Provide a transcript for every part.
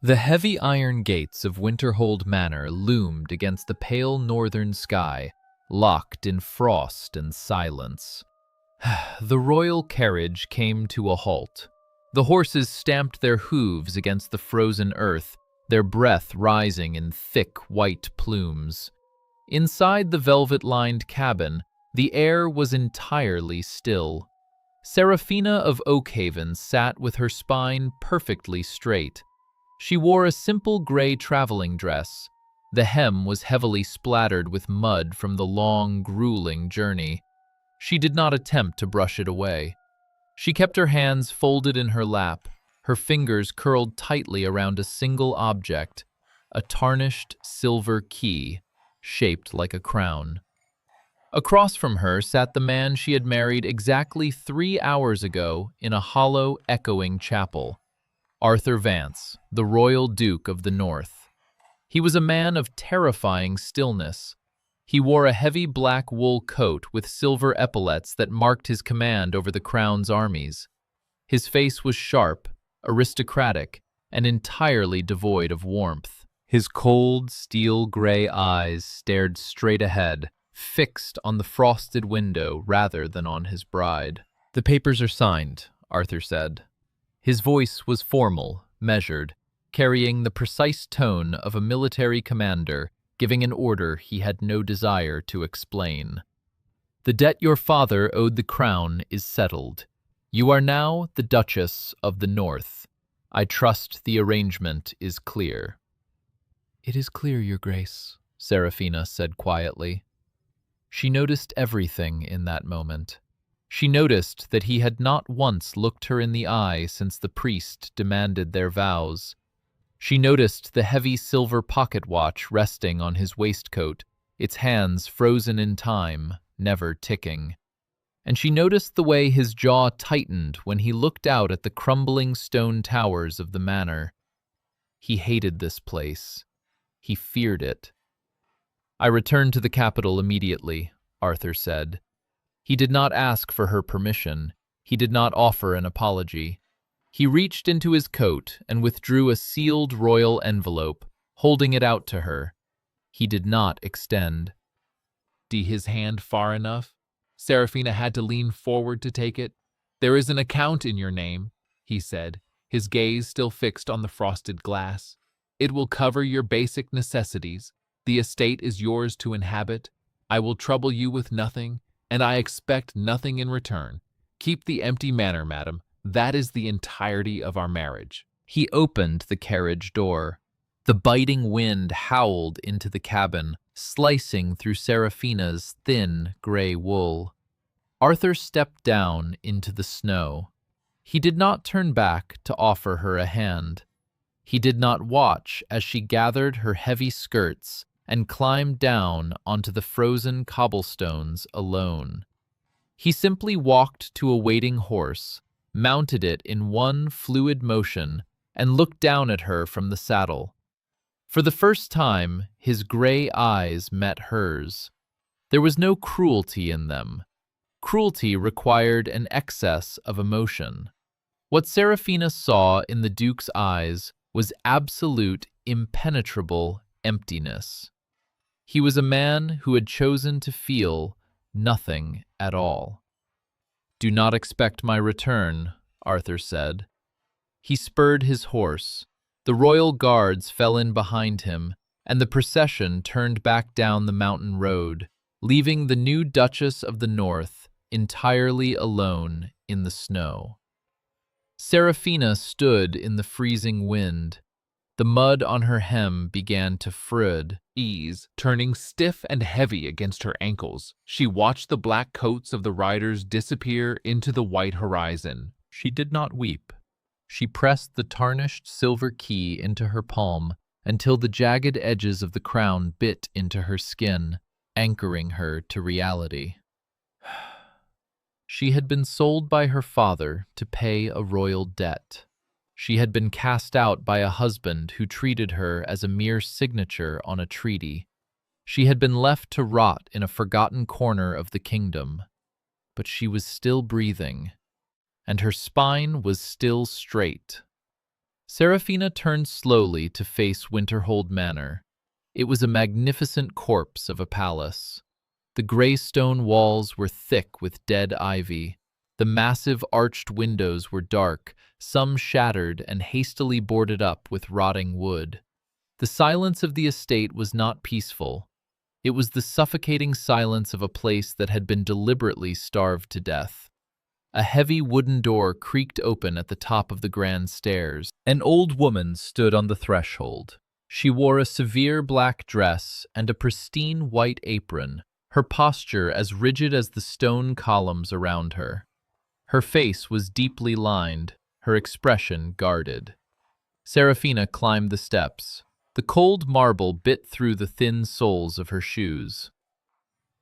The heavy iron gates of Winterhold Manor loomed against the pale northern sky, locked in frost and silence. The royal carriage came to a halt. The horses stamped their hooves against the frozen earth, their breath rising in thick white plumes. Inside the velvet-lined cabin, the air was entirely still. Seraphina of Oakhaven sat with her spine perfectly straight. She wore a simple gray traveling dress. The hem was heavily splattered with mud from the long, grueling journey. She did not attempt to brush it away. She kept her hands folded in her lap, her fingers curled tightly around a single object, a tarnished silver key, shaped like a crown. Across from her sat the man she had married exactly 3 hours ago in a hollow, echoing chapel. Arthur Vance, the Royal Duke of the North. He was a man of terrifying stillness. He wore a heavy black wool coat with silver epaulets that marked his command over the crown's armies. His face was sharp, aristocratic, and entirely devoid of warmth. His cold, steel-gray eyes stared straight ahead, fixed on the frosted window rather than on his bride. "The papers are signed," Arthur said. His voice was formal, measured, carrying the precise tone of a military commander giving an order he had no desire to explain. "The debt your father owed the crown is settled. You are now the Duchess of the North. I trust the arrangement is clear." "It is clear, Your Grace," Seraphina said quietly. She noticed everything in that moment. She noticed that he had not once looked her in the eye since the priest demanded their vows. She noticed the heavy silver pocket watch resting on his waistcoat, its hands frozen in time, never ticking. And she noticed the way his jaw tightened when he looked out at the crumbling stone towers of the manor. He hated this place. He feared it. "I returned to the capital immediately," Arthur said. He did not ask for her permission. He did not offer an apology. He reached into his coat and withdrew a sealed royal envelope, holding it out to her. He did not extend. His hand far enough? Seraphina had to lean forward to take it. "There is an account in your name," he said, his gaze still fixed on the frosted glass. "It will cover your basic necessities. The estate is yours to inhabit. I will trouble you with nothing, and I expect nothing in return. Keep the empty manor, madam. That is the entirety of our marriage." He opened the carriage door. The biting wind howled into the cabin, slicing through Seraphina's thin gray wool. Arthur stepped down into the snow. He did not turn back to offer her a hand. He did not watch as she gathered her heavy skirts and climbed down onto the frozen cobblestones alone. He simply walked to a waiting horse, mounted it in one fluid motion, and looked down at her from the saddle. For the first time, his gray eyes met hers. There was no cruelty in them. Cruelty required an excess of emotion. What Seraphina saw in the Duke's eyes was absolute, impenetrable emptiness. He was a man who had chosen to feel nothing at all. "Do not expect my return," Arthur said. He spurred his horse. The royal guards fell in behind him, and the procession turned back down the mountain road, leaving the new Duchess of the North entirely alone in the snow. Seraphina stood in the freezing wind. The mud on her hem began to frid. Turning stiff and heavy against her ankles, she watched the black coats of the riders disappear into the white horizon. She did not weep. She pressed the tarnished silver key into her palm until the jagged edges of the crown bit into her skin, anchoring her to reality. She had been sold by her father to pay a royal debt. She had been cast out by a husband who treated her as a mere signature on a treaty. She had been left to rot in a forgotten corner of the kingdom. But she was still breathing, and her spine was still straight. Seraphina turned slowly to face Winterhold Manor. It was a magnificent corpse of a palace. The gray stone walls were thick with dead ivy. The massive arched windows were dark, some shattered and hastily boarded up with rotting wood. The silence of the estate was not peaceful. It was the suffocating silence of a place that had been deliberately starved to death. A heavy wooden door creaked open at the top of the grand stairs. An old woman stood on the threshold. She wore a severe black dress and a pristine white apron, her posture as rigid as the stone columns around her. Her face was deeply lined, her expression guarded. Seraphina climbed the steps. The cold marble bit through the thin soles of her shoes.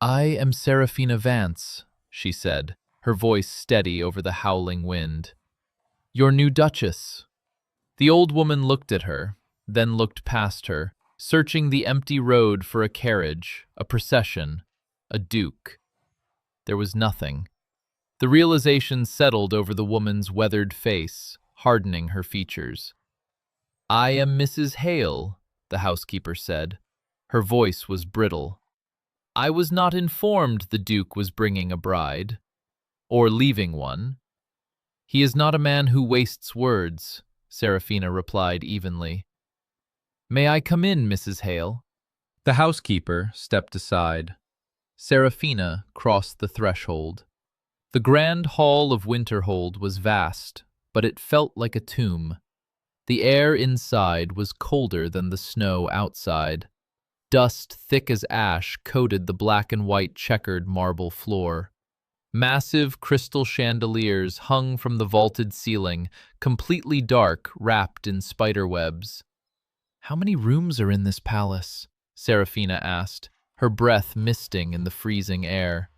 "I am Seraphina Vance," she said, her voice steady over the howling wind. "Your new duchess." The old woman looked at her, then looked past her, searching the empty road for a carriage, a procession, a duke. There was nothing. The realization settled over the woman's weathered face, hardening her features. "I am Mrs. Hale," the housekeeper said. Her voice was brittle. "I was not informed the Duke was bringing a bride, or leaving one." "He is not a man who wastes words," Seraphina replied evenly. "May I come in, Mrs. Hale?" The housekeeper stepped aside. Seraphina crossed the threshold. The grand hall of Winterhold was vast, but it felt like a tomb. The air inside was colder than the snow outside. Dust thick as ash coated the black and white checkered marble floor. Massive crystal chandeliers hung from the vaulted ceiling, completely dark, wrapped in spider webs. "How many rooms are in this palace?" Seraphina asked, her breath misting in the freezing air.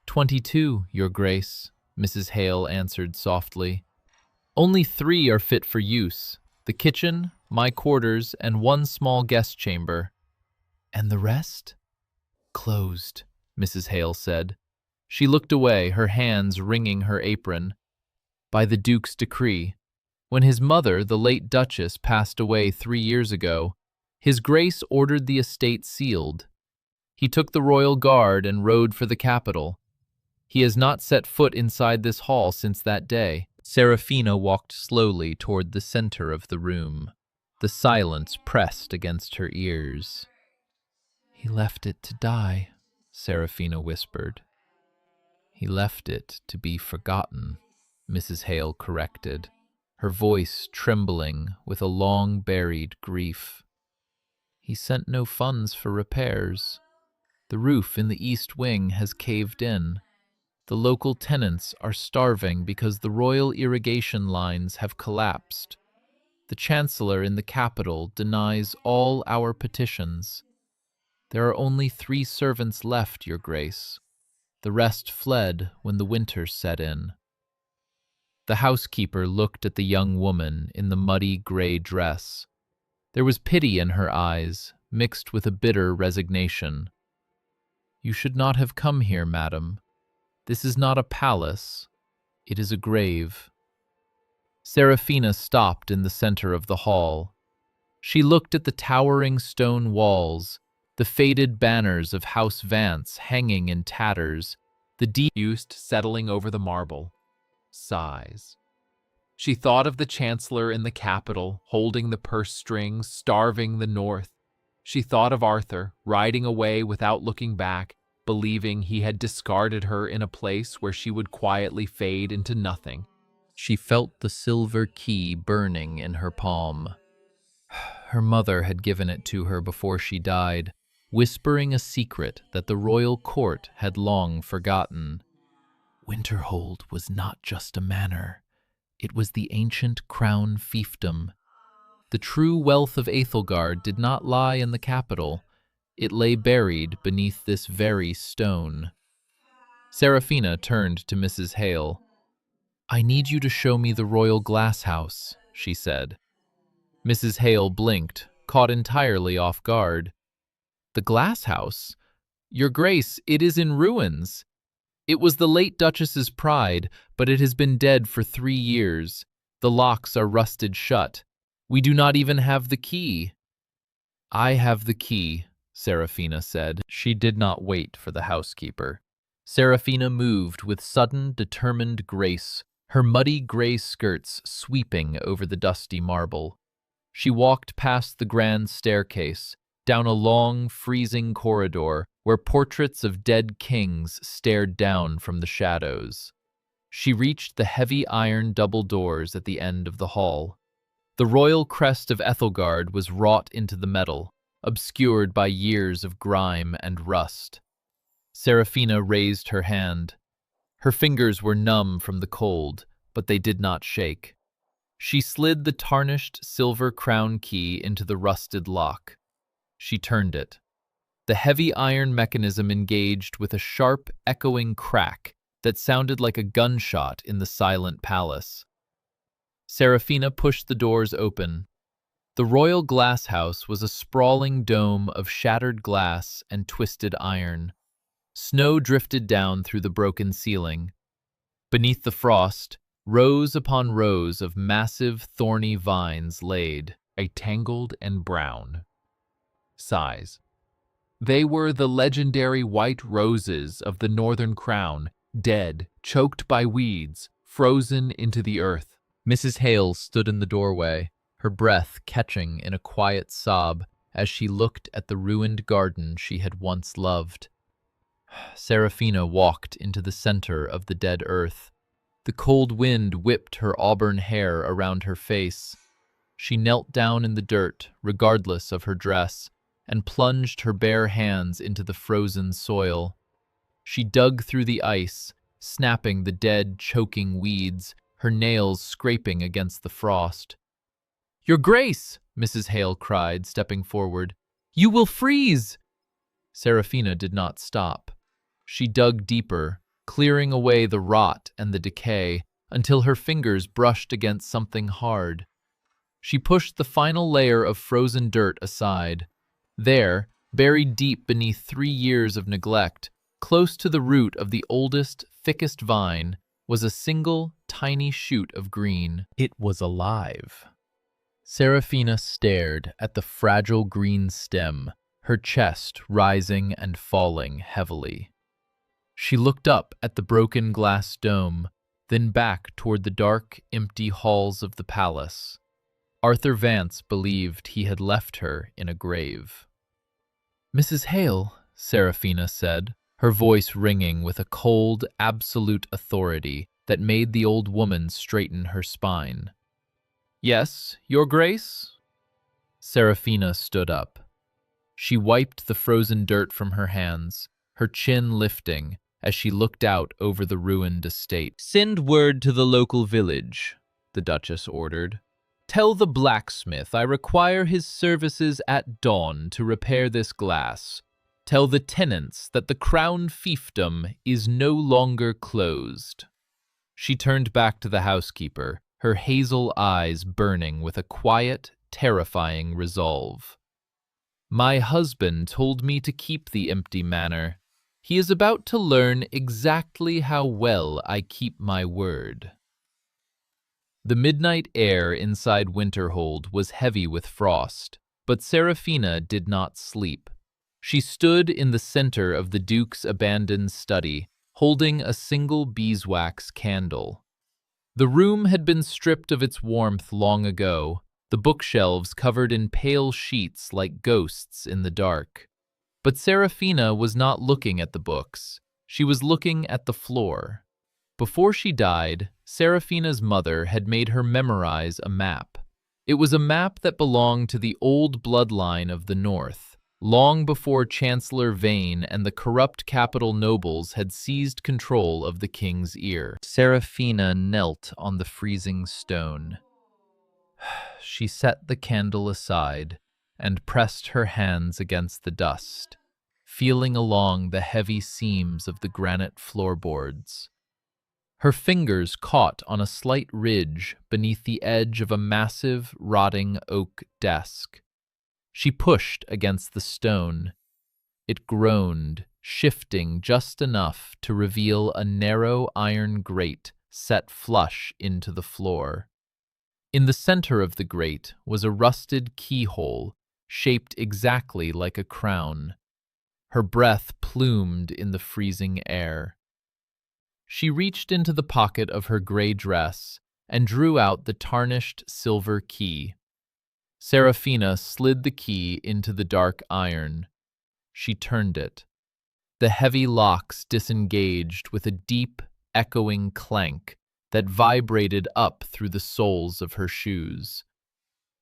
22, Your Grace," Mrs. Hale answered softly. "Only 3 are fit for use, the kitchen, my quarters, and one small guest chamber." "And the rest?" "Closed," Mrs. Hale said. She looked away, her hands wringing her apron. "By the Duke's decree. When his mother, the late Duchess, passed away 3 years ago, His Grace ordered the estate sealed. He took the royal guard and rode for the capital. He has not set foot inside this hall since that day." Seraphina walked slowly toward the center of the room. The silence pressed against her ears. "He left it to die," Seraphina whispered. "He left it to be forgotten," Mrs. Hale corrected, her voice trembling with a long-buried grief. "He sent no funds for repairs. The roof in the east wing has caved in. The local tenants are starving because the royal irrigation lines have collapsed. The Chancellor in the capital denies all our petitions. There are only 3 servants left, Your Grace. The rest fled when the winter set in." The housekeeper looked at the young woman in the muddy gray dress. There was pity in her eyes, mixed with a bitter resignation. "You should not have come here, madam. This is not a palace. It is a grave." Seraphina stopped in the center of the hall. She looked at the towering stone walls, the faded banners of House Vance hanging in tatters, the deep used settling over the marble. Sighs. She thought of the Chancellor in the capital, holding the purse strings, starving the North. She thought of Arthur, riding away without looking back, believing he had discarded her in a place where she would quietly fade into nothing. She felt the silver key burning in her palm. Her mother had given it to her before she died, whispering a secret that the royal court had long forgotten. Winterhold was not just a manor. It was the ancient crown fiefdom. The true wealth of Ethelgard did not lie in the capital. It lay buried beneath this very stone. Seraphina turned to Mrs. Hale. "I need you to show me the royal glass house," she said. Mrs. Hale blinked, caught entirely off guard. "The glass house? Your Grace, it is in ruins. It was the late Duchess's pride, but it has been dead for 3 years. The locks are rusted shut, We do not even have the key." "I have the key," Serafina said. She did not wait for the housekeeper. Serafina moved with sudden, determined grace, her muddy gray skirts sweeping over the dusty marble. She walked past the grand staircase, down a long, freezing corridor where portraits of dead kings stared down from the shadows. She reached the heavy iron double doors at the end of the hall. The royal crest of Ethelgard was wrought into the metal, obscured by years of grime and rust. Serafina raised her hand. Her fingers were numb from the cold, but they did not shake. She slid the tarnished silver crown key into the rusted lock. She turned it. The heavy iron mechanism engaged with a sharp, echoing crack that sounded like a gunshot in the silent palace. Serafina pushed the doors open. The royal glass house was a sprawling dome of shattered glass and twisted iron. Snow drifted down through the broken ceiling. Beneath the frost, rows upon rows of massive, thorny vines laid, a tangled and brown size. They were the legendary white roses of the northern crown, dead, choked by weeds, frozen into the earth. Mrs. Hale stood in the doorway, her breath catching in a quiet sob as she looked at the ruined garden she had once loved. Serafina walked into the center of the dead earth. The cold wind whipped her auburn hair around her face. She knelt down in the dirt, regardless of her dress, and plunged her bare hands into the frozen soil. She dug through the ice, snapping the dead, choking weeds, her nails scraping against the frost. "Your Grace!" Mrs. Hale cried, stepping forward. "You will freeze!" Serafina did not stop. She dug deeper, clearing away the rot and the decay, until her fingers brushed against something hard. She pushed the final layer of frozen dirt aside. There, buried deep beneath 3 years of neglect, close to the root of the oldest, thickest vine, was a single, tiny shoot of green. It was alive. Serafina stared at the fragile green stem, her chest rising and falling heavily. She looked up at the broken glass dome, then back toward the dark, empty halls of the palace. Arthur Vance believed he had left her in a grave. "Mrs. Hale," Serafina said, her voice ringing with a cold, absolute authority that made the old woman straighten her spine. "Yes, Your Grace?" Serafina stood up. She wiped the frozen dirt from her hands, her chin lifting as she looked out over the ruined estate. "Send word to the local village," the Duchess ordered. "Tell the blacksmith I require his services at dawn to repair this glass. Tell the tenants that the crown fiefdom is no longer closed." She turned back to the housekeeper, her hazel eyes burning with a quiet, terrifying resolve. "My husband told me to keep the empty manor. He is about to learn exactly how well I keep my word." The midnight air inside Winterhold was heavy with frost, but Serafina did not sleep. She stood in the center of the Duke's abandoned study, holding a single beeswax candle. The room had been stripped of its warmth long ago, the bookshelves covered in pale sheets like ghosts in the dark. But Serafina was not looking at the books. She was looking at the floor. Before she died, Serafina's mother had made her memorize a map. It was a map that belonged to the old bloodline of the North, long before Chancellor Vane and the corrupt capital nobles had seized control of the king's ear. Serafina knelt on the freezing stone. She set the candle aside and pressed her hands against the dust, feeling along the heavy seams of the granite floorboards. Her fingers caught on a slight ridge beneath the edge of a massive, rotting oak desk. She pushed against the stone. It groaned, shifting just enough to reveal a narrow iron grate set flush into the floor. In the center of the grate was a rusted keyhole, shaped exactly like a crown. Her breath plumed in the freezing air. She reached into the pocket of her gray dress and drew out the tarnished silver key. Serafina slid the key into the dark iron. She turned it. The heavy locks disengaged with a deep, echoing clank that vibrated up through the soles of her shoes.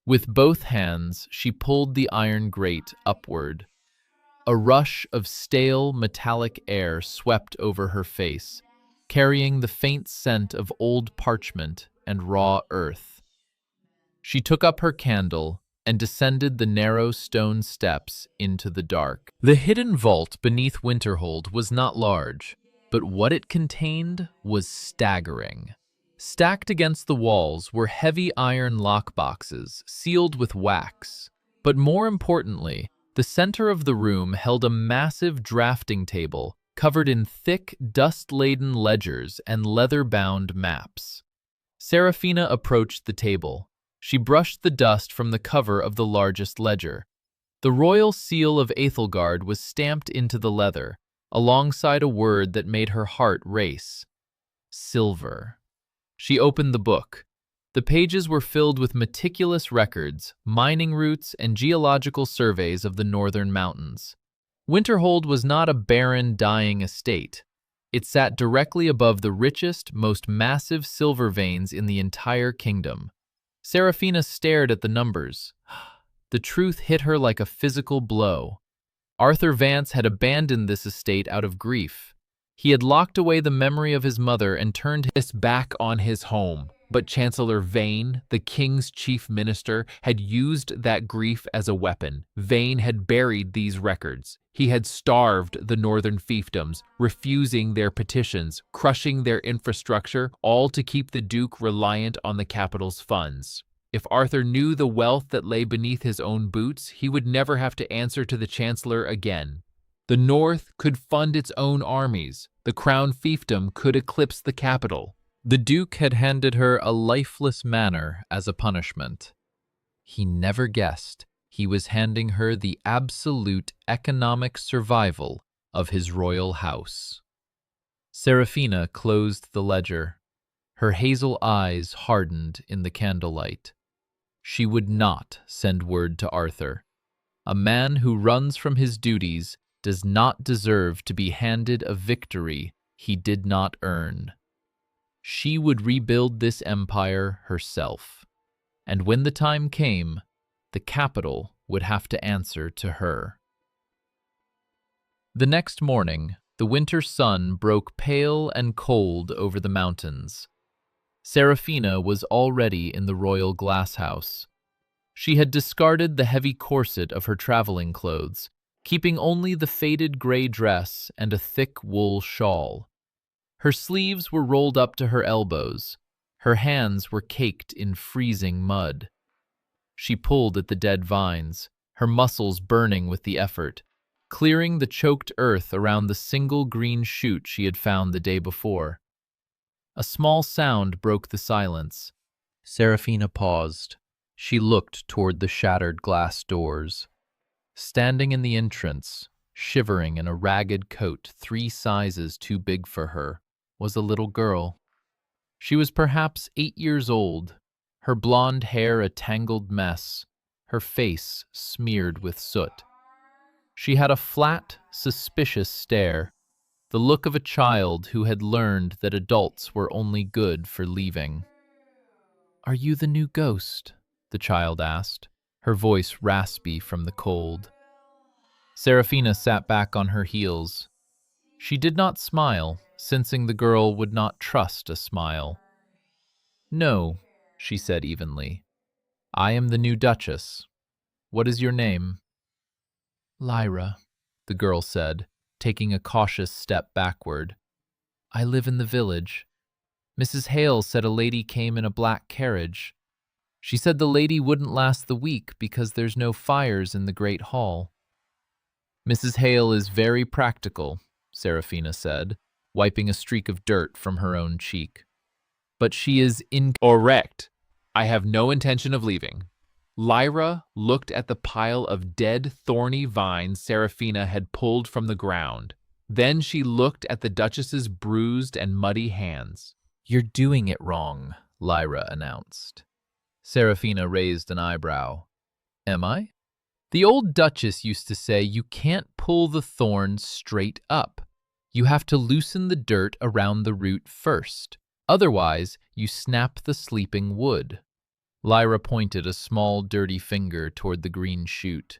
With both hands, she pulled the iron grate upward. A rush of stale, metallic air swept over her face, carrying the faint scent of old parchment and raw earth. She took up her candle and descended the narrow stone steps into the dark. The hidden vault beneath Winterhold was not large, but what it contained was staggering. Stacked against the walls were heavy iron lockboxes sealed with wax. But more importantly, the center of the room held a massive drafting table covered in thick, dust-laden ledgers and leather-bound maps. Serafina approached the table. She brushed the dust from the cover of the largest ledger. The royal seal of Aethelgard was stamped into the leather, alongside a word that made her heart race: silver. She opened the book. The pages were filled with meticulous records, mining routes, and geological surveys of the northern mountains. Winterhold was not a barren, dying estate. It sat directly above the richest, most massive silver veins in the entire kingdom. Serafina stared at the numbers. The truth hit her like a physical blow. Arthur Vance had abandoned this estate out of grief. He had locked away the memory of his mother and turned his back on his home. But Chancellor Vane, the king's chief minister, had used that grief as a weapon. Vane had buried these records. He had starved the northern fiefdoms, refusing their petitions, crushing their infrastructure, all to keep the Duke reliant on the capital's funds. If Arthur knew the wealth that lay beneath his own boots, he would never have to answer to the Chancellor again. The North could fund its own armies. The Crown Fiefdom could eclipse the capital. The Duke had handed her a lifeless manor as a punishment. He never guessed he was handing her the absolute economic survival of his royal house. Serafina closed the ledger. Her hazel eyes hardened in the candlelight. She would not send word to Arthur. A man who runs from his duties does not deserve to be handed a victory he did not earn. She would rebuild this empire herself, and when the time came, the capital would have to answer to her. The next morning, the winter sun broke pale and cold over the mountains. Serafina was already in the royal glasshouse. She had discarded the heavy corset of her traveling clothes, keeping only the faded gray dress and a thick wool shawl. Her sleeves were rolled up to her elbows. Her hands were caked in freezing mud. She pulled at the dead vines, her muscles burning with the effort, clearing the choked earth around the single green shoot she had found the day before. A small sound broke the silence. Serafina paused. She looked toward the shattered glass doors. Standing in the entrance, shivering in a ragged coat 3 sizes too big for her, was a little girl. She was perhaps 8 years old, her blonde hair a tangled mess, her face smeared with soot. She had a flat, suspicious stare, the look of a child who had learned that adults were only good for leaving. "Are you the new ghost?" the child asked, her voice raspy from the cold. Serafina sat back on her heels. She did not smile, sensing the girl would not trust a smile. "No," she said evenly. "I am the new Duchess. What is your name?" "Lyra," the girl said, taking a cautious step backward. "I live in the village. Mrs. Hale said a lady came in a black carriage. She said the lady wouldn't last the week because there's no fires in the great hall." "Mrs. Hale is very practical," Serafina said, wiping a streak of dirt from her own cheek. "But she is incorrect," I have no intention of leaving. Lyra looked at the pile of dead, thorny vines Seraphina had pulled from the ground. Then she looked at the Duchess's bruised and muddy hands. "You're doing it wrong," Lyra announced. Seraphina raised an eyebrow. "Am I?" "The old Duchess used to say you can't pull the thorns straight up. You have to loosen the dirt around the root first. Otherwise, you snap the sleeping wood." Lyra pointed a small, dirty finger toward the green shoot.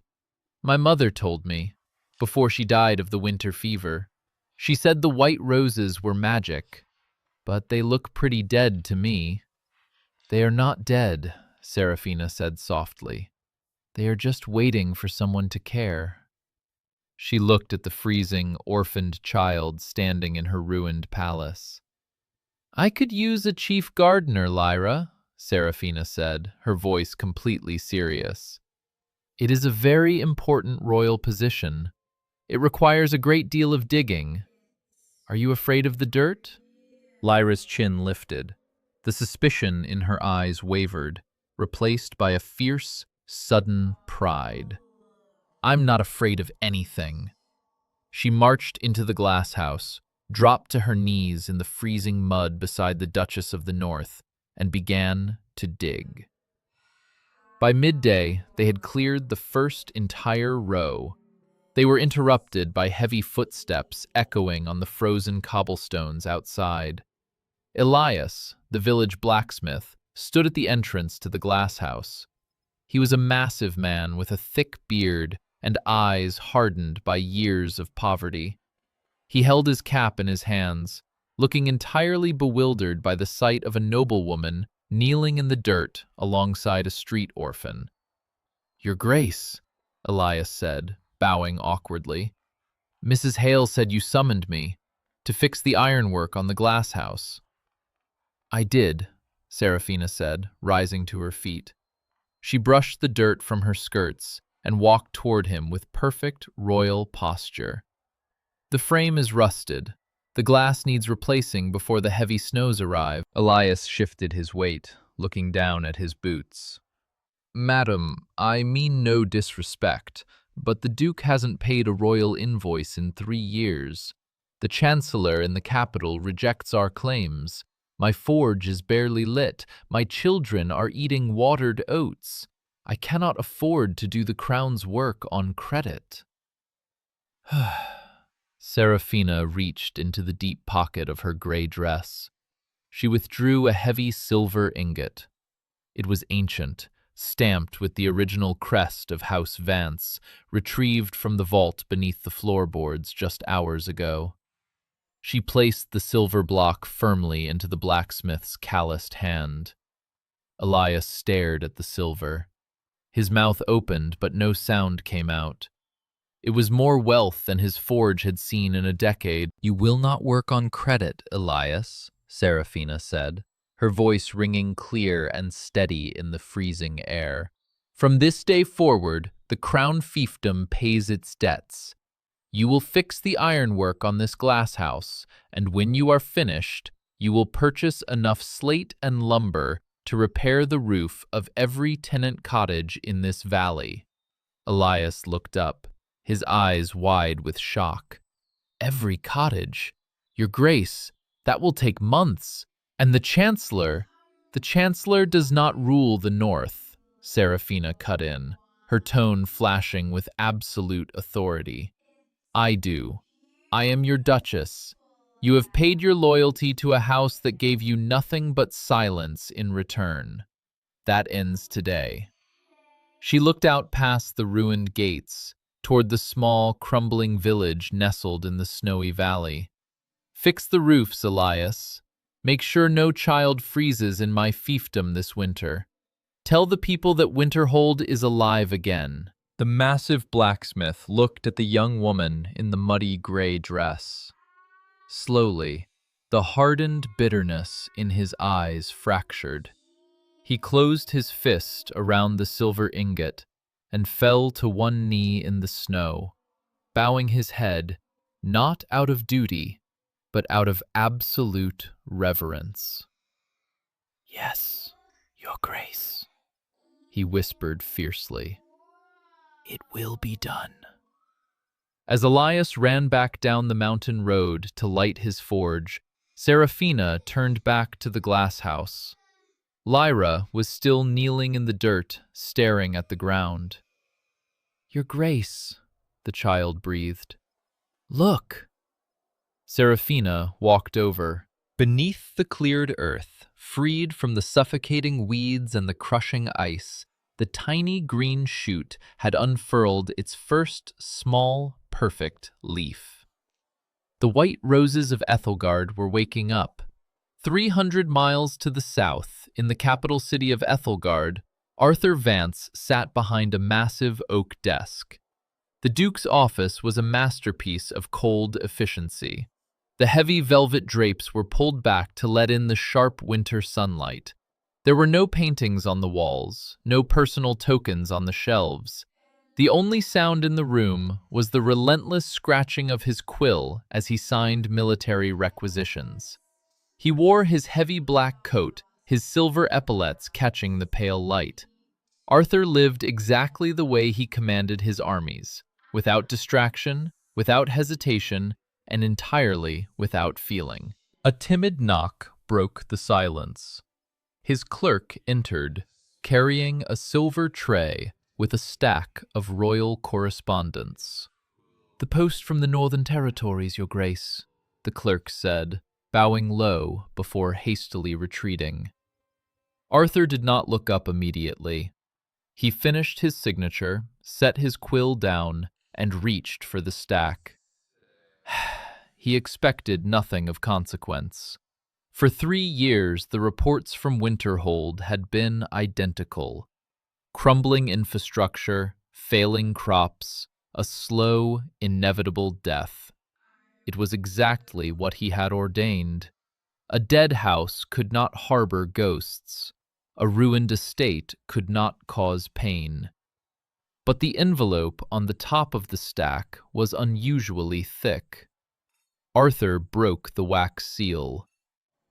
"My mother told me, before she died of the winter fever. She said the white roses were magic, but they look pretty dead to me." "They are not dead," Seraphina said softly. "They are just waiting for someone to care." She looked at the freezing, orphaned child standing in her ruined palace. "I could use a chief gardener, Lyra," Seraphina said, her voice completely serious. "It is a very important royal position. It requires a great deal of digging. Are you afraid of the dirt?" Lyra's chin lifted. The suspicion in her eyes wavered, replaced by a fierce, sudden pride. "I'm not afraid of anything." She marched into the glass house, dropped to her knees in the freezing mud beside the Duchess of the North, and began to dig. By midday, they had cleared the first entire row. They were interrupted by heavy footsteps echoing on the frozen cobblestones outside. Elias, the village blacksmith, stood at the entrance to the glass house. He was a massive man with a thick beard and eyes hardened by years of poverty. He held his cap in his hands, looking entirely bewildered by the sight of a noblewoman kneeling in the dirt alongside a street orphan. "Your Grace," Elias said, bowing awkwardly. "Mrs. Hale said you summoned me to fix the ironwork on the glass house." "I did," Seraphina said, rising to her feet. She brushed the dirt from her skirts and walked toward him with perfect royal posture. "The frame is rusted. The glass needs replacing before the heavy snows arrive." Elias shifted his weight, looking down at his boots. "Madam, I mean no disrespect, but the Duke hasn't paid a royal invoice in 3 years. The Chancellor in the capital rejects our claims. My forge is barely lit. My children are eating watered oats. I cannot afford to do the crown's work on credit." Seraphina reached into the deep pocket of her gray dress. She withdrew a heavy silver ingot. It was ancient, stamped with the original crest of House Vance, retrieved from the vault beneath the floorboards just hours ago. She placed the silver block firmly into the blacksmith's calloused hand. Elias stared at the silver. His mouth opened, but no sound came out. It was more wealth than his forge had seen in a decade. "You will not work on credit, Elias," Seraphina said, her voice ringing clear and steady in the freezing air. "From this day forward, the crown fiefdom pays its debts. You will fix the ironwork on this glass house, and when you are finished, you will purchase enough slate and lumber to repair the roof of every tenant cottage in this valley." Elias looked up, his eyes wide with shock. "Every cottage? Your Grace, that will take months. And the Chancellor? The Chancellor does not rule the North," Seraphina cut in, her tone flashing with absolute authority. "I do. I am your Duchess. You have paid your loyalty to a house that gave you nothing but silence in return. That ends today." She looked out past the ruined gates, toward the small, crumbling village nestled in the snowy valley. "Fix the roofs, Elias. Make sure no child freezes in my fiefdom this winter. Tell the people that Winterhold is alive again." The massive blacksmith looked at the young woman in the muddy gray dress. Slowly, the hardened bitterness in his eyes fractured. He closed his fist around the silver ingot and fell to one knee in the snow, bowing his head, not out of duty, but out of absolute reverence. "Yes, Your Grace, he whispered fiercely. It will be done. As Elias ran back down the mountain road to light his forge, Seraphina turned back to the glass house. Lyra was still kneeling in the dirt, staring at the ground. Your Grace, the child breathed. Look! Seraphina walked over. Beneath the cleared earth, freed from the suffocating weeds and the crushing ice, the tiny green shoot had unfurled its first small, perfect leaf. The white roses of Ethelgard were waking up. 300 miles to the south, in the capital city of Ethelgard, Arthur Vance sat behind a massive oak desk. The Duke's office was a masterpiece of cold efficiency. The heavy velvet drapes were pulled back to let in the sharp winter sunlight. There were no paintings on the walls, no personal tokens on the shelves. The only sound in the room was the relentless scratching of his quill as he signed military requisitions. He wore his heavy black coat, his silver epaulets catching the pale light. Arthur lived exactly the way he commanded his armies, without distraction, without hesitation, and entirely without feeling. A timid knock broke the silence. His clerk entered, carrying a silver tray with a stack of royal correspondence. The post from the Northern Territories, Your Grace, the clerk said, bowing low before hastily retreating. Arthur did not look up immediately. He finished his signature, set his quill down, and reached for the stack. He expected nothing of consequence. For 3 years, the reports from Winterhold had been identical. Crumbling infrastructure, failing crops, a slow, inevitable death. It was exactly what he had ordained. A dead house could not harbor ghosts. A ruined estate could not cause pain. But the envelope on the top of the stack was unusually thick. Arthur broke the wax seal.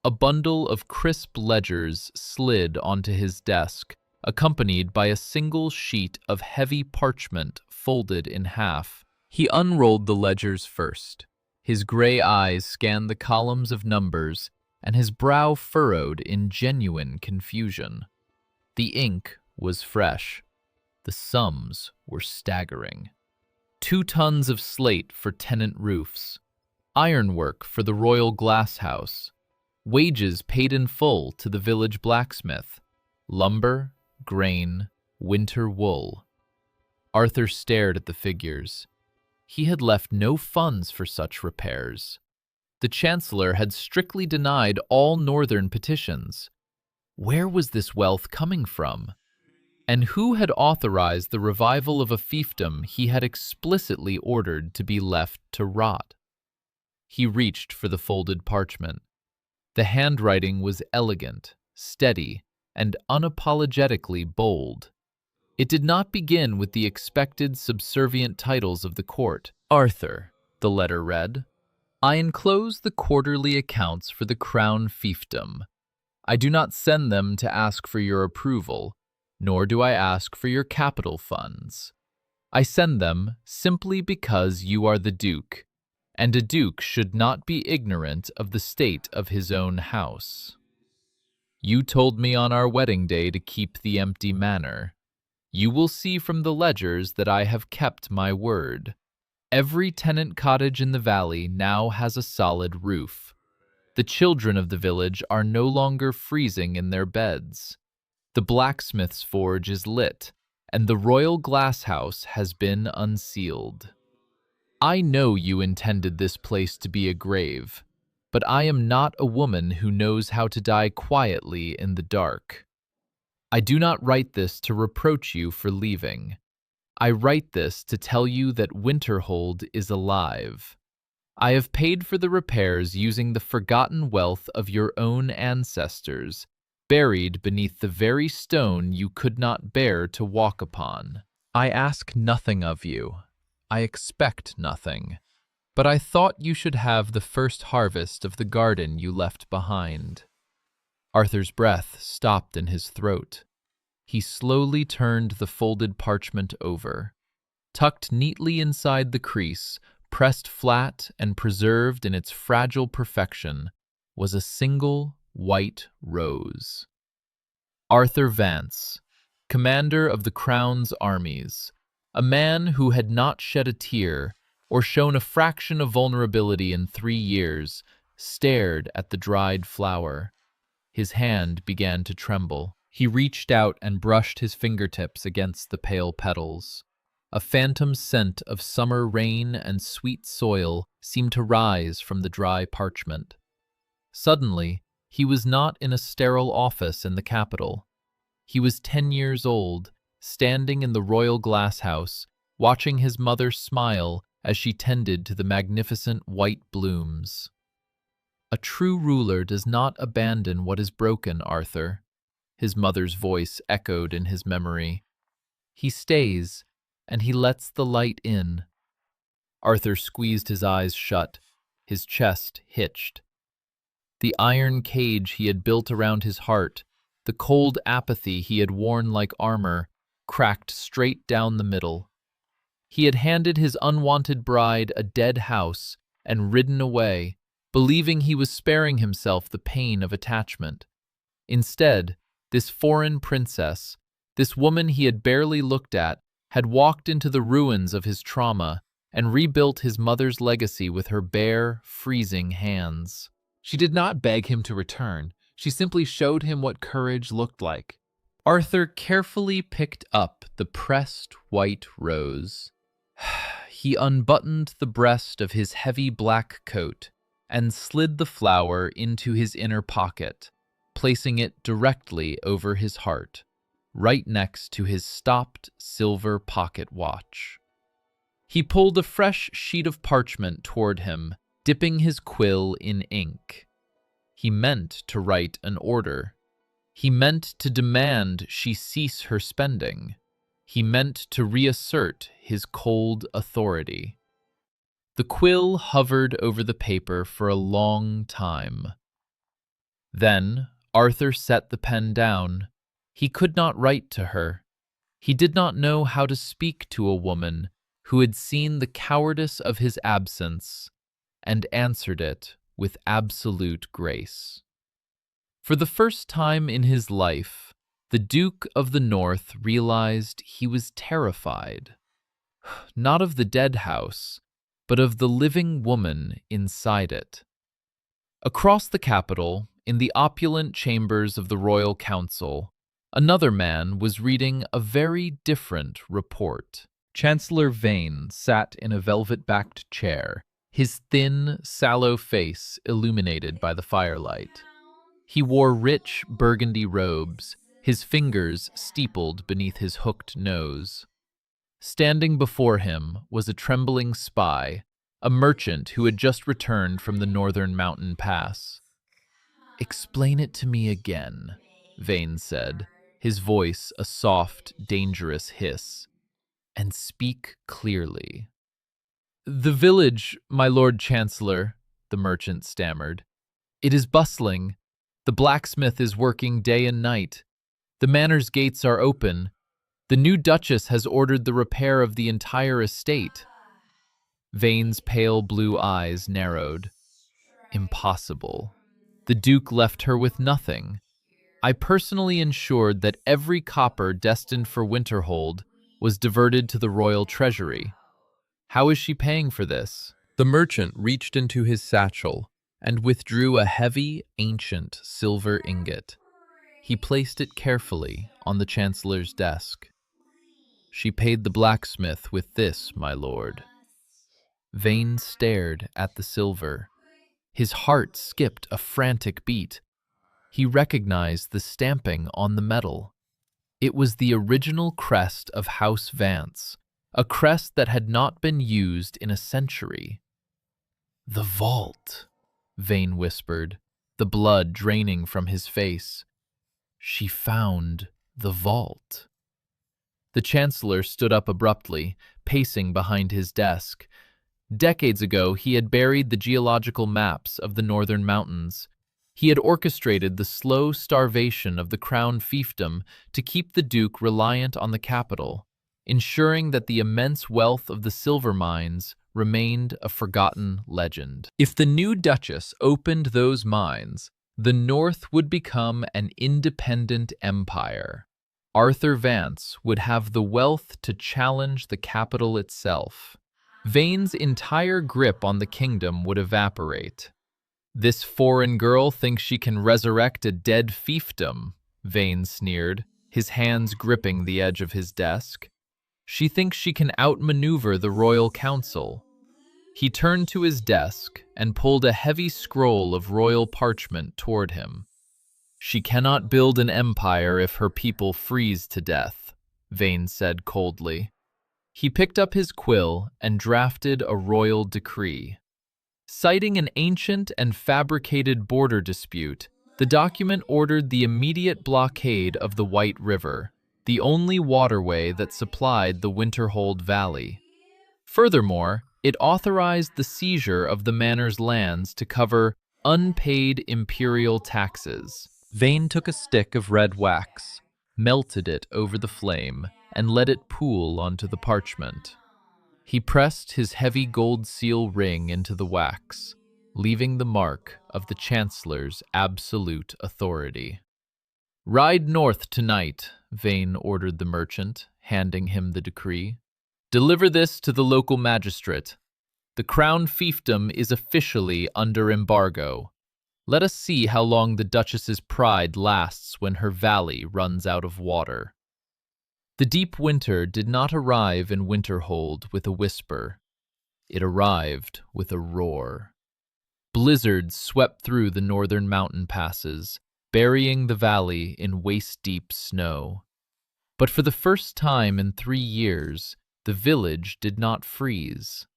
A bundle of crisp ledgers slid onto his desk, accompanied by a single sheet of heavy parchment folded in half. He unrolled the ledgers first. His gray eyes scanned the columns of numbers, and his brow furrowed in genuine confusion. The ink was fresh. The sums were staggering. 2 tons of slate for tenant roofs. Ironwork for the royal glass house. Wages paid in full to the village blacksmith. Lumber, grain, winter wool. Arthur stared at the figures. He had left no funds for such repairs. The Chancellor had strictly denied all northern petitions. Where was this wealth coming from? And who had authorized the revival of a fiefdom he had explicitly ordered to be left to rot? He reached for the folded parchment. The handwriting was elegant, steady, and unapologetically bold. It did not begin with the expected subservient titles of the court. Arthur, the letter read, I enclose the quarterly accounts for the crown fiefdom. I do not send them to ask for your approval, nor do I ask for your capital funds. I send them simply because you are the Duke, and a duke should not be ignorant of the state of his own house. You told me on our wedding day to keep the empty manor. You will see from the ledgers that I have kept my word. Every tenant cottage in the valley now has a solid roof. The children of the village are no longer freezing in their beds. The blacksmith's forge is lit, and the royal glass house has been unsealed. I know you intended this place to be a grave, but I am not a woman who knows how to die quietly in the dark. I do not write this to reproach you for leaving. I write this to tell you that Winterhold is alive. I have paid for the repairs using the forgotten wealth of your own ancestors, buried beneath the very stone you could not bear to walk upon. I ask nothing of you. I expect nothing. But I thought you should have the first harvest of the garden you left behind. Arthur's breath stopped in his throat. He slowly turned the folded parchment over. Tucked neatly inside the crease, pressed flat and preserved in its fragile perfection, was a single white rose. Arthur Vance, commander of the Crown's armies, a man who had not shed a tear or shown a fraction of vulnerability in 3 years, stared at the dried flower. His hand began to tremble. He reached out and brushed his fingertips against the pale petals. A phantom scent of summer rain and sweet soil seemed to rise from the dry parchment. Suddenly, he was not in a sterile office in the capital. He was 10 years old, standing in the royal glasshouse, watching his mother smile as she tended to the magnificent white blooms. "A true ruler does not abandon what is broken, Arthur," his mother's voice echoed in his memory. "He stays, and he lets the light in." Arthur squeezed his eyes shut, his chest hitched. The iron cage he had built around his heart, the cold apathy he had worn like armor, cracked straight down the middle. He had handed his unwanted bride a dead house and ridden away, believing he was sparing himself the pain of attachment. Instead, this foreign princess, this woman he had barely looked at, had walked into the ruins of his trauma and rebuilt his mother's legacy with her bare, freezing hands. She did not beg him to return. She simply showed him what courage looked like. Arthur carefully picked up the pressed white rose. He unbuttoned the breast of his heavy black coat and slid the flower into his inner pocket, placing it directly over his heart, right next to his stopped silver pocket watch. He pulled a fresh sheet of parchment toward him, dipping his quill in ink. He meant to write an order. He meant to demand she cease her spending. He meant to reassert his cold authority. The quill hovered over the paper for a long time. Then Arthur set the pen down. He could not write to her. He did not know how to speak to a woman who had seen the cowardice of his absence and answered it with absolute grace. For the first time in his life, the Duke of the North realized he was terrified, not of the dead house, but of the living woman inside it. Across the capital, in the opulent chambers of the Royal Council, another man was reading a very different report. Chancellor Vane sat in a velvet-backed chair, his thin, sallow face illuminated by the firelight. He wore rich burgundy robes, his fingers steepled beneath his hooked nose. Standing before him was a trembling spy, a merchant who had just returned from the northern mountain pass. "Explain it to me again," Vane said, his voice a soft, dangerous hiss. "And speak clearly." "The village, my Lord Chancellor," the merchant stammered. "It is bustling. The blacksmith is working day and night. The manor's gates are open. The new duchess has ordered the repair of the entire estate." Vane's pale blue eyes narrowed. "Impossible. The Duke left her with nothing. I personally ensured that every copper destined for Winterhold was diverted to the royal treasury. How is she paying for this?" The merchant reached into his satchel and withdrew a heavy, ancient silver ingot. He placed it carefully on the Chancellor's desk. "She paid the blacksmith with this, my lord." Vane stared at the silver. His heart skipped a frantic beat. He recognized the stamping on the metal. It was the original crest of House Vance, a crest that had not been used in a century. "The vault," Vane whispered, the blood draining from his face. "She found the vault." The Chancellor stood up abruptly, pacing behind his desk. Decades ago, he had buried the geological maps of the northern mountains. He had orchestrated the slow starvation of the crown fiefdom to keep the duke reliant on the capital, ensuring that the immense wealth of the silver mines remained a forgotten legend. If the new duchess opened those mines, the North would become an independent empire. Arthur Vance would have the wealth to challenge the capital itself. Vane's entire grip on the kingdom would evaporate. "This foreign girl thinks she can resurrect a dead fiefdom," Vane sneered, his hands gripping the edge of his desk. "She thinks she can outmaneuver the royal council." He turned to his desk and pulled a heavy scroll of royal parchment toward him. "She cannot build an empire if her people freeze to death," Vane said coldly. He picked up his quill and drafted a royal decree. Citing an ancient and fabricated border dispute, the document ordered the immediate blockade of the White River, the only waterway that supplied the Winterhold Valley. Furthermore, it authorized the seizure of the manor's lands to cover unpaid imperial taxes. Vane took a stick of red wax, melted it over the flame, and let it pool onto the parchment. He pressed his heavy gold seal ring into the wax, leaving the mark of the Chancellor's absolute authority. "Ride north tonight," Vane ordered the merchant, handing him the decree. "Deliver this to the local magistrate. The crown fiefdom is officially under embargo. Let us see how long the Duchess's pride lasts when her valley runs out of water." The deep winter did not arrive in Winterhold with a whisper. It arrived with a roar. Blizzards swept through the northern mountain passes, burying the valley in waist-deep snow. But for the first time in 3 years, the village did not freeze.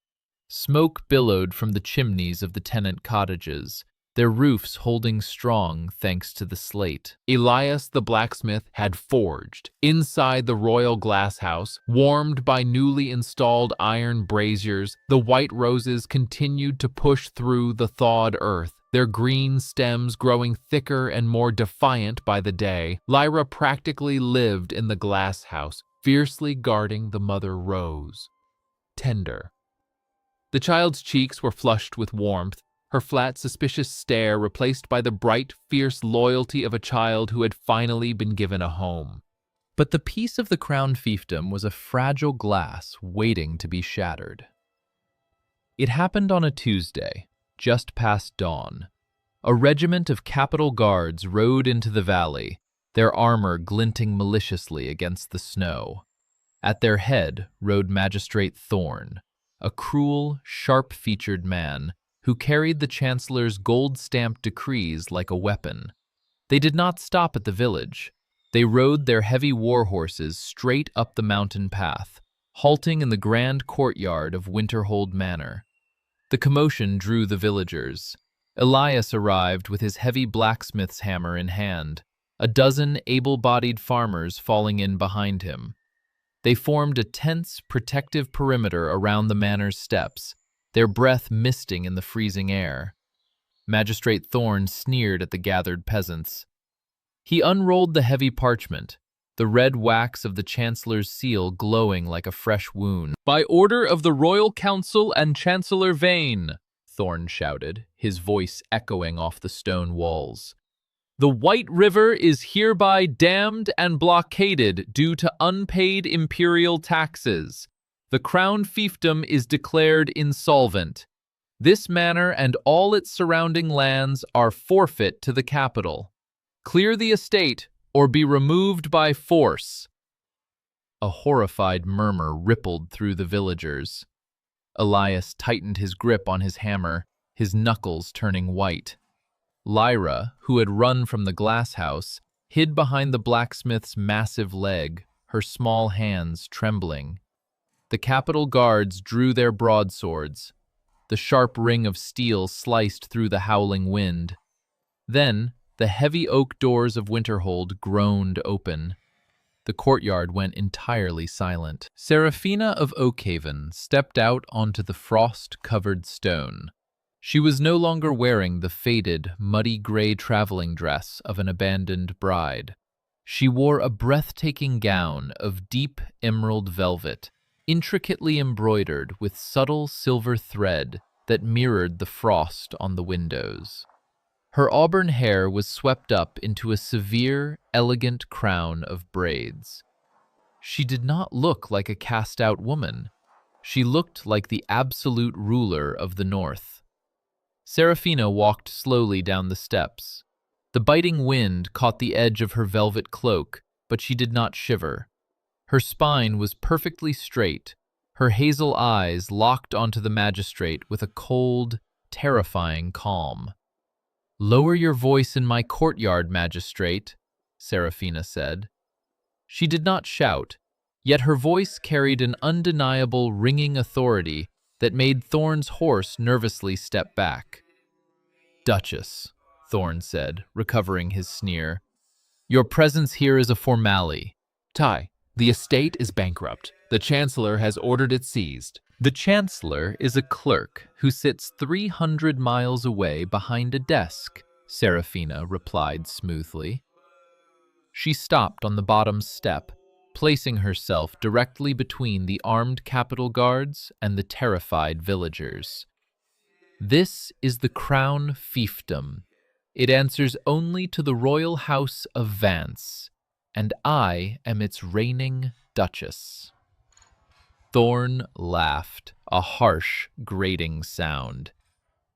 Smoke billowed from the chimneys of the tenant cottages, their roofs holding strong thanks to the slate. Elias the blacksmith had forged inside the royal glasshouse, warmed by newly installed iron braziers. The white roses continued to push through the thawed earth, their green stems growing thicker and more defiant by the day. Lyra practically lived in the glasshouse, fiercely guarding the mother rose. Tender. The child's cheeks were flushed with warmth, her flat, suspicious stare replaced by the bright, fierce loyalty of a child who had finally been given a home. But the peace of the crown fiefdom was a fragile glass waiting to be shattered. It happened on a Tuesday, just past dawn. A regiment of capital guards rode into the valley, their armor glinting maliciously against the snow. At their head rode Magistrate Thorn, a cruel, sharp-featured man who carried the Chancellor's gold-stamped decrees like a weapon. They did not stop at the village. They rode their heavy war horses straight up the mountain path, halting in the grand courtyard of Winterhold Manor. The commotion drew the villagers. Elias arrived with his heavy blacksmith's hammer in hand, a dozen able-bodied farmers falling in behind him. They formed a tense, protective perimeter around the manor's steps, their breath misting in the freezing air. Magistrate Thorn sneered at the gathered peasants. He unrolled the heavy parchment, the red wax of the Chancellor's seal glowing like a fresh wound. "By order of the Royal Council and Chancellor Vane," Thorn shouted, his voice echoing off the stone walls. "The White River is hereby dammed and blockaded due to unpaid imperial taxes. The crown fiefdom is declared insolvent. This manor and all its surrounding lands are forfeit to the capital. Clear the estate or be removed by force." A horrified murmur rippled through the villagers. Elias tightened his grip on his hammer, his knuckles turning white. Lyra, who had run from the glasshouse, hid behind the blacksmith's massive leg, her small hands trembling. The capital guards drew their broadswords. The sharp ring of steel sliced through the howling wind. Then, the heavy oak doors of Winterhold groaned open. The courtyard went entirely silent. Seraphina of Oakhaven stepped out onto the frost-covered stone. She was no longer wearing the faded, muddy gray traveling dress of an abandoned bride. She wore a breathtaking gown of deep emerald velvet, intricately embroidered with subtle silver thread that mirrored the frost on the windows. Her auburn hair was swept up into a severe, elegant crown of braids. She did not look like a cast-out woman. She looked like the absolute ruler of the North. Serafina walked slowly down the steps. The biting wind caught the edge of her velvet cloak, but she did not shiver. Her spine was perfectly straight, her hazel eyes locked onto the magistrate with a cold, terrifying calm. "Lower your voice in my courtyard, magistrate," Serafina said. She did not shout, yet her voice carried an undeniable ringing authority that made Thorn's horse nervously step back. "Duchess," Thorn said, recovering his sneer, "your presence here is a formality." The estate is bankrupt. The Chancellor has ordered it seized. The Chancellor is a clerk who sits 300 miles away behind a desk, Serafina replied smoothly. She stopped on the bottom step, placing herself directly between the armed Capitol guards and the terrified villagers. "This is the Crown Fiefdom. It answers only to the royal house of Vance, and I am its reigning Duchess." Thorn laughed, a harsh, grating sound.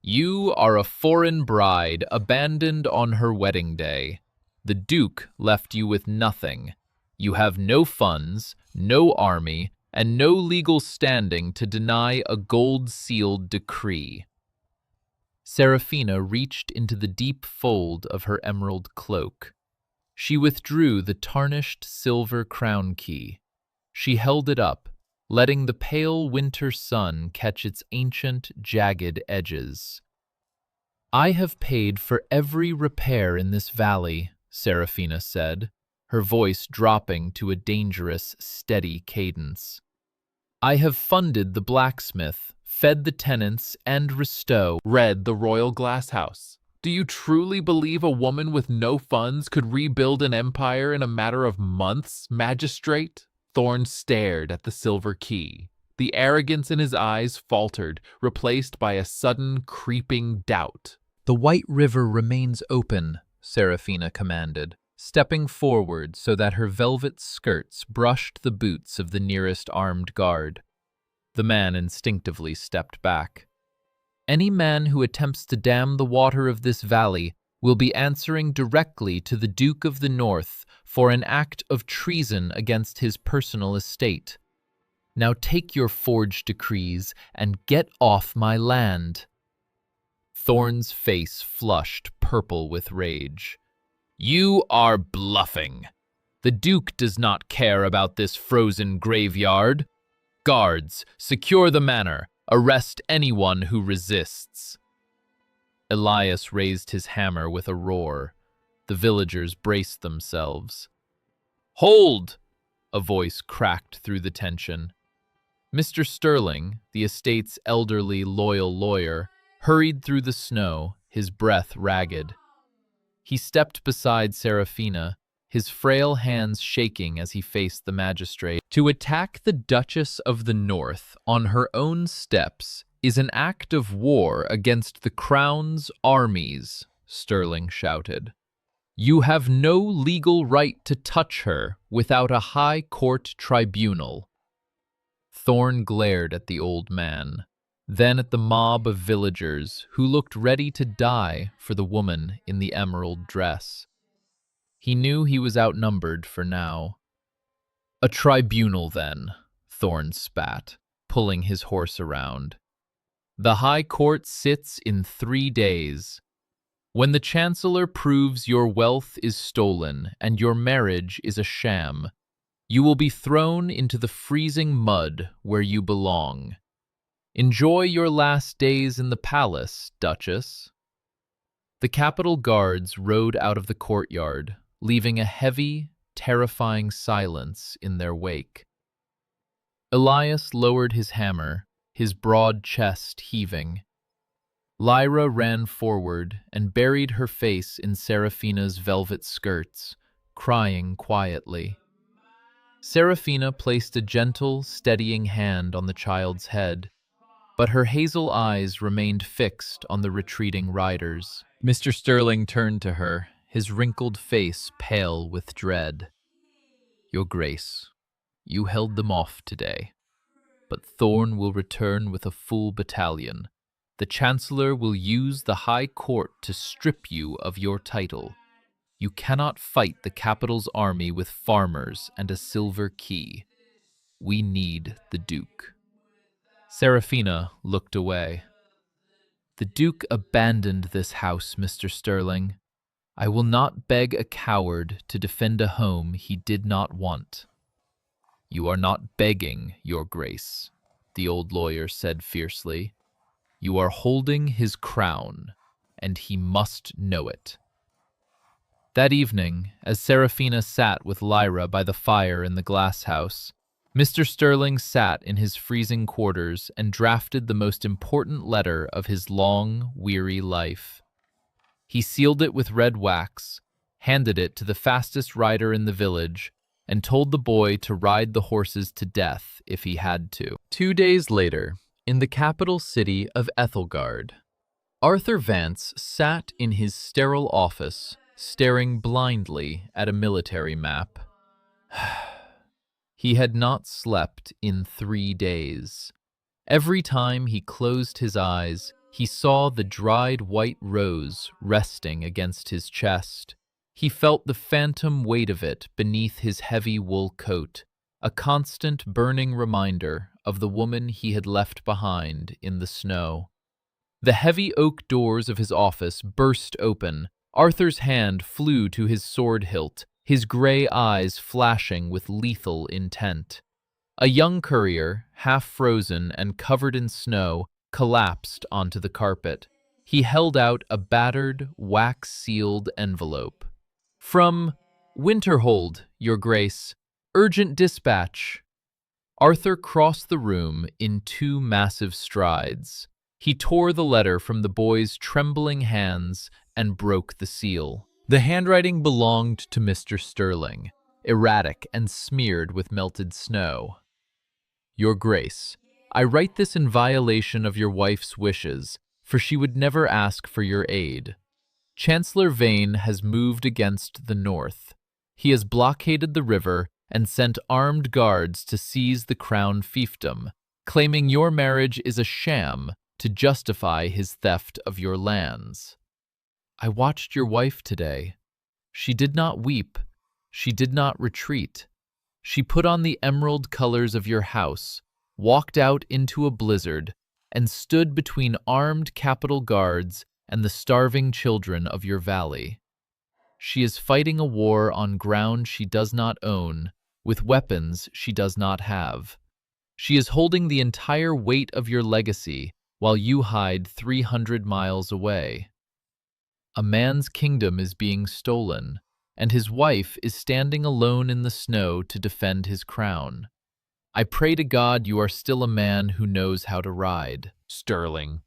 "You are a foreign bride abandoned on her wedding day. The Duke left you with nothing. You have no funds, no army, and no legal standing to deny a gold-sealed decree." Serafina reached into the deep fold of her emerald cloak. She withdrew the tarnished silver crown key. She held it up, letting the pale winter sun catch its ancient, jagged edges. "I have paid for every repair in this valley," Serafina said, her voice dropping to a dangerous, steady cadence. "I have funded the blacksmith, fed the tenants, and read the royal glasshouse. Do you truly believe a woman with no funds could rebuild an empire in a matter of months, magistrate?" Thorn stared at the silver key. The arrogance in his eyes faltered, replaced by a sudden, creeping doubt. "The White River remains open," Serafina commanded, stepping forward so that her velvet skirts brushed the boots of the nearest armed guard. The man instinctively stepped back. "Any man who attempts to dam the water of this valley will be answering directly to the Duke of the North for an act of treason against his personal estate. Now take your forged decrees and get off my land." Thorn's face flushed purple with rage. "You are bluffing. The Duke does not care about this frozen graveyard. Guards, secure the manor. Arrest anyone who resists." Elias raised his hammer with a roar. The villagers braced themselves. "Hold!" a voice cracked through the tension. Mr. Sterling, the estate's elderly, loyal lawyer, hurried through the snow, his breath ragged. He stepped beside Serafina, his frail hands shaking as he faced the magistrate. "To attack the Duchess of the North on her own steps is an act of war against the Crown's armies," Sterling shouted. "You have no legal right to touch her without a high court tribunal." Thorn glared at the old man, then at the mob of villagers who looked ready to die for the woman in the emerald dress. He knew he was outnumbered for now. "A tribunal, then," Thorn spat, pulling his horse around. "The High Court sits in 3 days. When the Chancellor proves your wealth is stolen and your marriage is a sham, you will be thrown into the freezing mud where you belong. Enjoy your last days in the palace, Duchess." The Capitol guards rode out of the courtyard, leaving a heavy, terrifying silence in their wake. Elias lowered his hammer, his broad chest heaving. Lyra ran forward and buried her face in Seraphina's velvet skirts, crying quietly. Seraphina placed a gentle, steadying hand on the child's head, but her hazel eyes remained fixed on the retreating riders. Mr. Sterling turned to her, his wrinkled face pale with dread. "Your Grace, you held them off today, but Thorn will return with a full battalion. The Chancellor will use the High Court to strip you of your title. You cannot fight the capital's army with farmers and a silver key. We need the Duke." Seraphina looked away. "The Duke abandoned this house, Mr. Sterling. I will not beg a coward to defend a home he did not want." "You are not begging, Your Grace," the old lawyer said fiercely. "You are holding his crown, and he must know it." That evening, as Seraphina sat with Lyra by the fire in the glass house, Mr. Sterling sat in his freezing quarters and drafted the most important letter of his long, weary life. He sealed it with red wax, handed it to the fastest rider in the village, and told the boy to ride the horses to death if he had to. 2 days later, in the capital city of Ethelgard, Arthur Vance sat in his sterile office, staring blindly at a military map. He had not slept in 3 days. Every time he closed his eyes, he saw the dried white rose resting against his chest. He felt the phantom weight of it beneath his heavy wool coat, a constant burning reminder of the woman he had left behind in the snow. The heavy oak doors of his office burst open. Arthur's hand flew to his sword hilt, his gray eyes flashing with lethal intent. A young courier, half frozen and covered in snow, collapsed onto the carpet. He held out a battered, wax-sealed envelope. "From Winterhold, Your Grace. Urgent dispatch." Arthur crossed the room in 2 massive strides. He tore the letter from the boy's trembling hands and broke the seal. The handwriting belonged to Mr. Sterling, erratic and smeared with melted snow. "Your Grace, I write this in violation of your wife's wishes, for she would never ask for your aid. Chancellor Vane has moved against the north. He has blockaded the river and sent armed guards to seize the crown fiefdom, claiming your marriage is a sham to justify his theft of your lands. I watched your wife today. She did not weep. She did not retreat. She put on the emerald colors of your house, walked out into a blizzard, and stood between armed capital guards and the starving children of your valley. She is fighting a war on ground she does not own, with weapons she does not have. She is holding the entire weight of your legacy while you hide 300 miles away. A man's kingdom is being stolen, and his wife is standing alone in the snow to defend his crown. I pray to God you are still a man who knows how to ride." Sterling.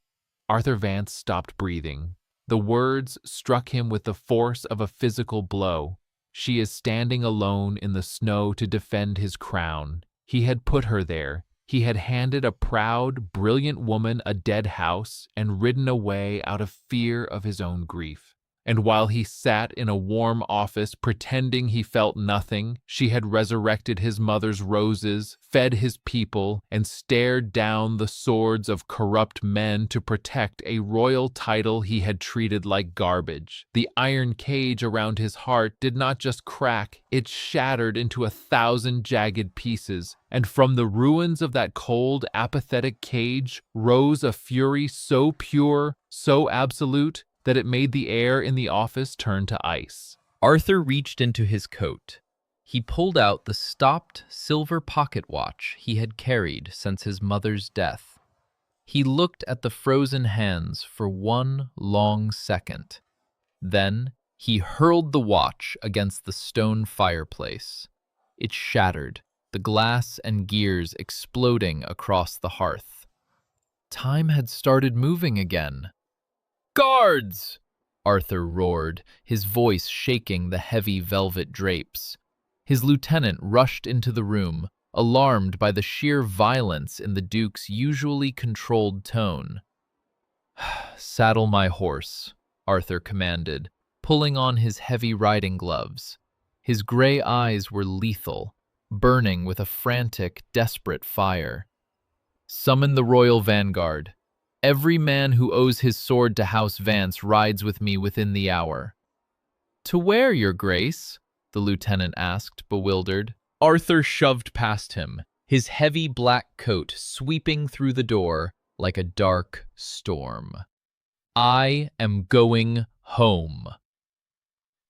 Arthur Vance stopped breathing. The words struck him with the force of a physical blow. She is standing alone in the snow to defend his crown. He had put her there. He had handed a proud, brilliant woman a dead house and ridden away out of fear of his own grief. And while he sat in a warm office pretending he felt nothing, she had resurrected his mother's roses, fed his people, and stared down the swords of corrupt men to protect a royal title he had treated like garbage. The iron cage around his heart did not just crack, it shattered into 1,000 jagged pieces. And from the ruins of that cold, apathetic cage rose a fury so pure, so absolute, that it made the air in the office turn to ice. Arthur reached into his coat. He pulled out the stopped silver pocket watch he had carried since his mother's death. He looked at the frozen hands for 1 long second. Then he hurled the watch against the stone fireplace. It shattered, the glass and gears exploding across the hearth. Time had started moving again. Guards! Arthur roared, his voice shaking the heavy velvet drapes. His lieutenant rushed into the room, alarmed by the sheer violence in the Duke's usually controlled tone. "Saddle my horse," Arthur commanded, pulling on his heavy riding gloves. His gray eyes were lethal, burning with a frantic, desperate fire. "Summon the royal vanguard. Every man who owes his sword to House Vance rides with me within the hour." "To where, your grace?" the lieutenant asked, bewildered. Arthur shoved past him, his heavy black coat sweeping through the door like a dark storm. "I am going home."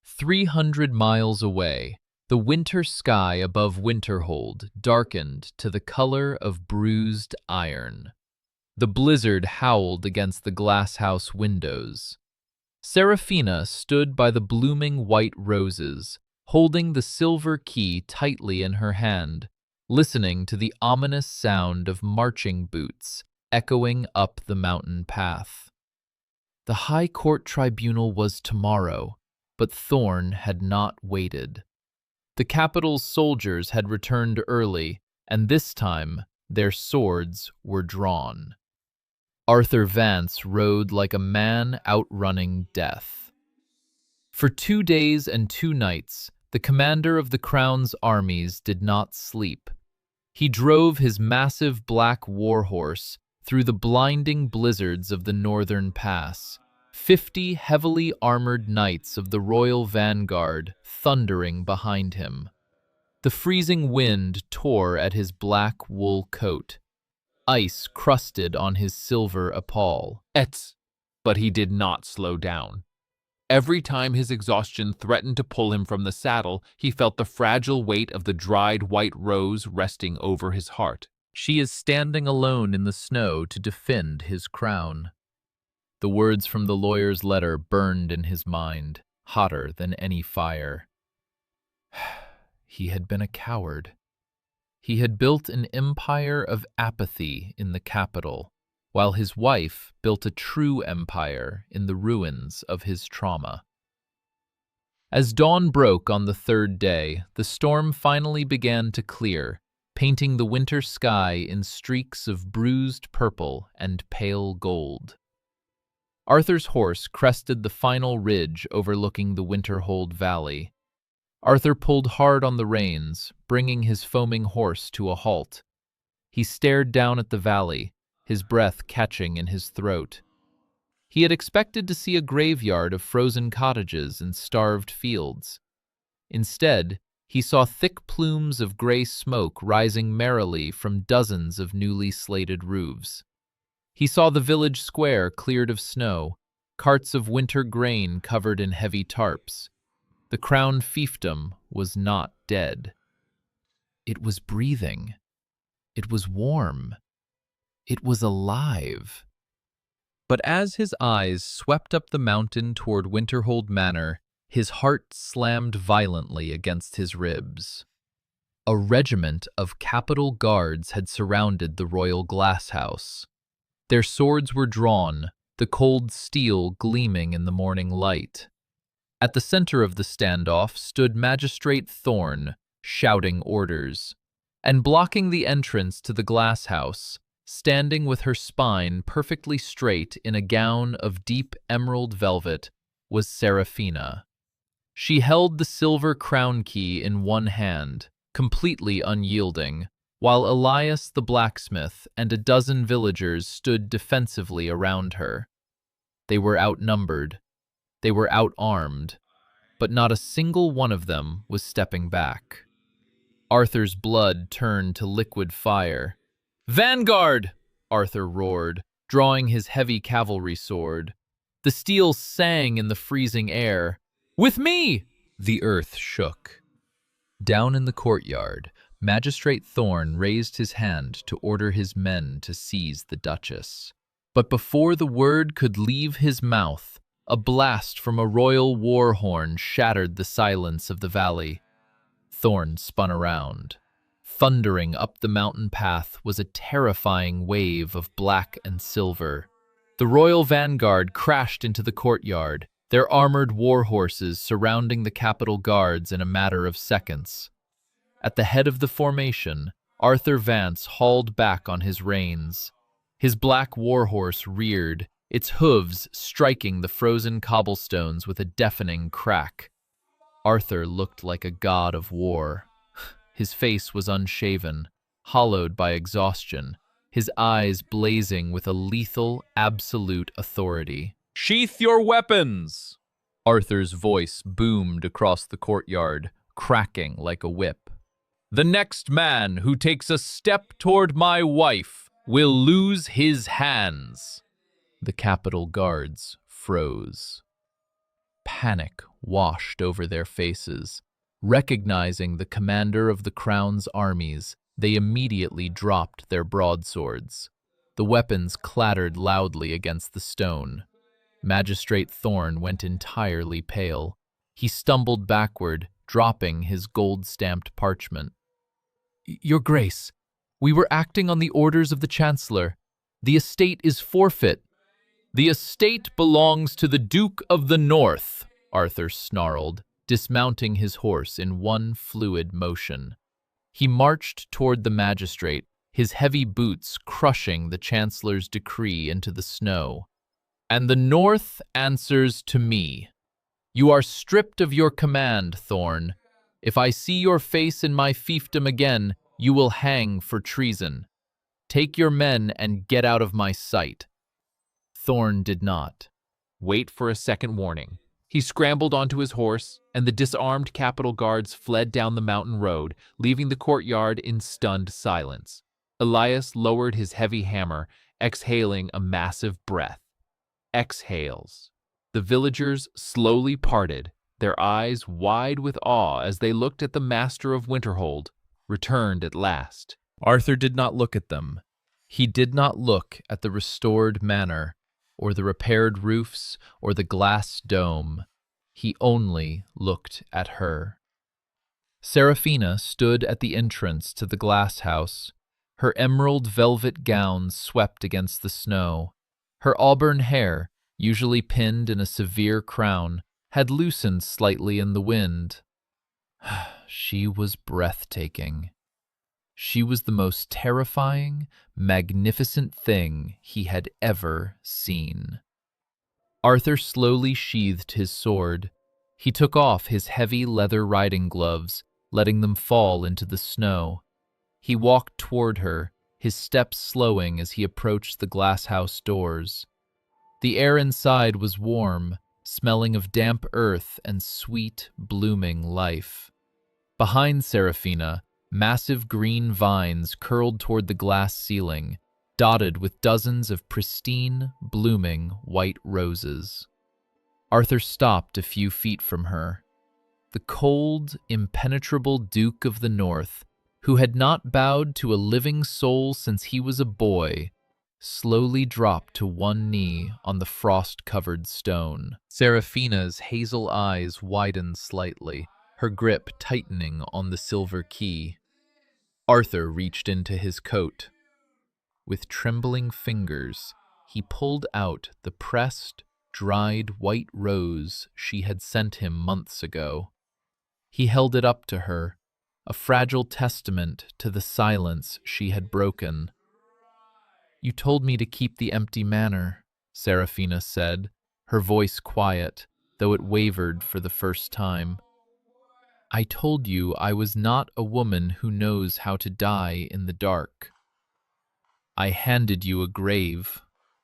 300 miles away, the winter sky above Winterhold darkened to the color of bruised iron. The blizzard howled against the glasshouse windows. Seraphina stood by the blooming white roses, holding the silver key tightly in her hand, listening to the ominous sound of marching boots echoing up the mountain path. The High Court Tribunal was tomorrow, but Thorn had not waited. The capital's soldiers had returned early, and this time their swords were drawn. Arthur Vance rode like a man outrunning death. For 2 days and 2 nights, the commander of the Crown's armies did not sleep. He drove his massive black warhorse through the blinding blizzards of the northern pass, 50 heavily armored knights of the royal vanguard thundering behind him. The freezing wind tore at his black wool coat. Ice crusted on his silver epaulet. But he did not slow down. Every time his exhaustion threatened to pull him from the saddle, he felt the fragile weight of the dried white rose resting over his heart. "She is standing alone in the snow to defend his crown." The words from the lawyer's letter burned in his mind, hotter than any fire. He had been a coward. He had built an empire of apathy in the capital, while his wife built a true empire in the ruins of his trauma. As dawn broke on the 3rd day, the storm finally began to clear, painting the winter sky in streaks of bruised purple and pale gold. Arthur's horse crested the final ridge overlooking the Winterhold Valley. Arthur pulled hard on the reins, bringing his foaming horse to a halt. He stared down at the valley, his breath catching in his throat. He had expected to see a graveyard of frozen cottages and starved fields. Instead, he saw thick plumes of gray smoke rising merrily from dozens of newly slated roofs. He saw the village square cleared of snow, carts of winter grain covered in heavy tarps. The crowned fiefdom was not dead. It was breathing. It was warm. It was alive. But as his eyes swept up the mountain toward Winterhold Manor, his heart slammed violently against his ribs. A regiment of capital guards had surrounded the royal glasshouse. Their swords were drawn, the cold steel gleaming in the morning light. At the center of the standoff stood Magistrate Thorn, shouting orders. And blocking the entrance to the glasshouse, standing with her spine perfectly straight in a gown of deep emerald velvet, was Seraphina. She held the silver crown key in one hand, completely unyielding, while Elias the blacksmith and a dozen villagers stood defensively around her. They were outnumbered. They were outarmed, but not a single one of them was stepping back. Arthur's blood turned to liquid fire. "Vanguard!" Arthur roared, drawing his heavy cavalry sword. The steel sang in the freezing air. "With me!" The earth shook. Down in the courtyard, Magistrate Thorn raised his hand to order his men to seize the Duchess. But before the word could leave his mouth, a blast from a royal war horn shattered the silence of the valley. Thorn spun around. Thundering up the mountain path was a terrifying wave of black and silver. The royal vanguard crashed into the courtyard, their armored war horses surrounding the Capitol guards in a matter of seconds. At the head of the formation, Arthur Vance hauled back on his reins. His black warhorse reared, its hooves striking the frozen cobblestones with a deafening crack. Arthur looked like a god of war. His face was unshaven, hollowed by exhaustion, his eyes blazing with a lethal, absolute authority. "Sheath your weapons!" Arthur's voice boomed across the courtyard, cracking like a whip. "The next man who takes a step toward my wife will lose his hands." The Capitol guards froze. Panic washed over their faces. Recognizing the commander of the Crown's armies, they immediately dropped their broadswords. The weapons clattered loudly against the stone. Magistrate Thorn went entirely pale. He stumbled backward, dropping his gold-stamped parchment. "Your Grace, we were acting on the orders of the Chancellor. The estate is forfeit." "The estate belongs to the Duke of the North," Arthur snarled, dismounting his horse in one fluid motion. He marched toward the magistrate, his heavy boots crushing the Chancellor's decree into the snow. "And the North answers to me. You are stripped of your command, Thorn. If I see your face in my fiefdom again, you will hang for treason. Take your men and get out of my sight." Thorn did not wait for a second warning. He scrambled onto his horse, and the disarmed Capitol guards fled down the mountain road, leaving the courtyard in stunned silence. Elias lowered his heavy hammer, exhaling a massive breath. Exhales. The villagers slowly parted, their eyes wide with awe as they looked at the master of Winterhold, returned at last. Arthur did not look at them. He did not look at the restored manor, or the repaired roofs, or the glass dome. He only looked at her. Seraphina stood at the entrance to the glass house. Her emerald velvet gown swept against the snow. Her auburn hair, usually pinned in a severe crown, had loosened slightly in the wind. She was breathtaking. She was the most terrifying, magnificent thing he had ever seen. Arthur slowly sheathed his sword. He took off his heavy leather riding gloves, letting them fall into the snow. He walked toward her, his steps slowing as he approached the glasshouse doors. The air inside was warm, smelling of damp earth and sweet, blooming life. Behind Seraphina, massive green vines curled toward the glass ceiling, dotted with dozens of pristine, blooming white roses. Arthur stopped a few feet from her. The cold, impenetrable Duke of the North, who had not bowed to a living soul since he was a boy, slowly dropped to one knee on the frost-covered stone. Seraphina's hazel eyes widened slightly, her grip tightening on the silver key. Arthur reached into his coat. With trembling fingers, he pulled out the pressed, dried white rose she had sent him months ago. He held it up to her, a fragile testament to the silence she had broken. "You told me to keep the empty manor," Seraphina said, her voice quiet, though it wavered for the first time. "I told you I was not a woman who knows how to die in the dark." "I handed you a grave,"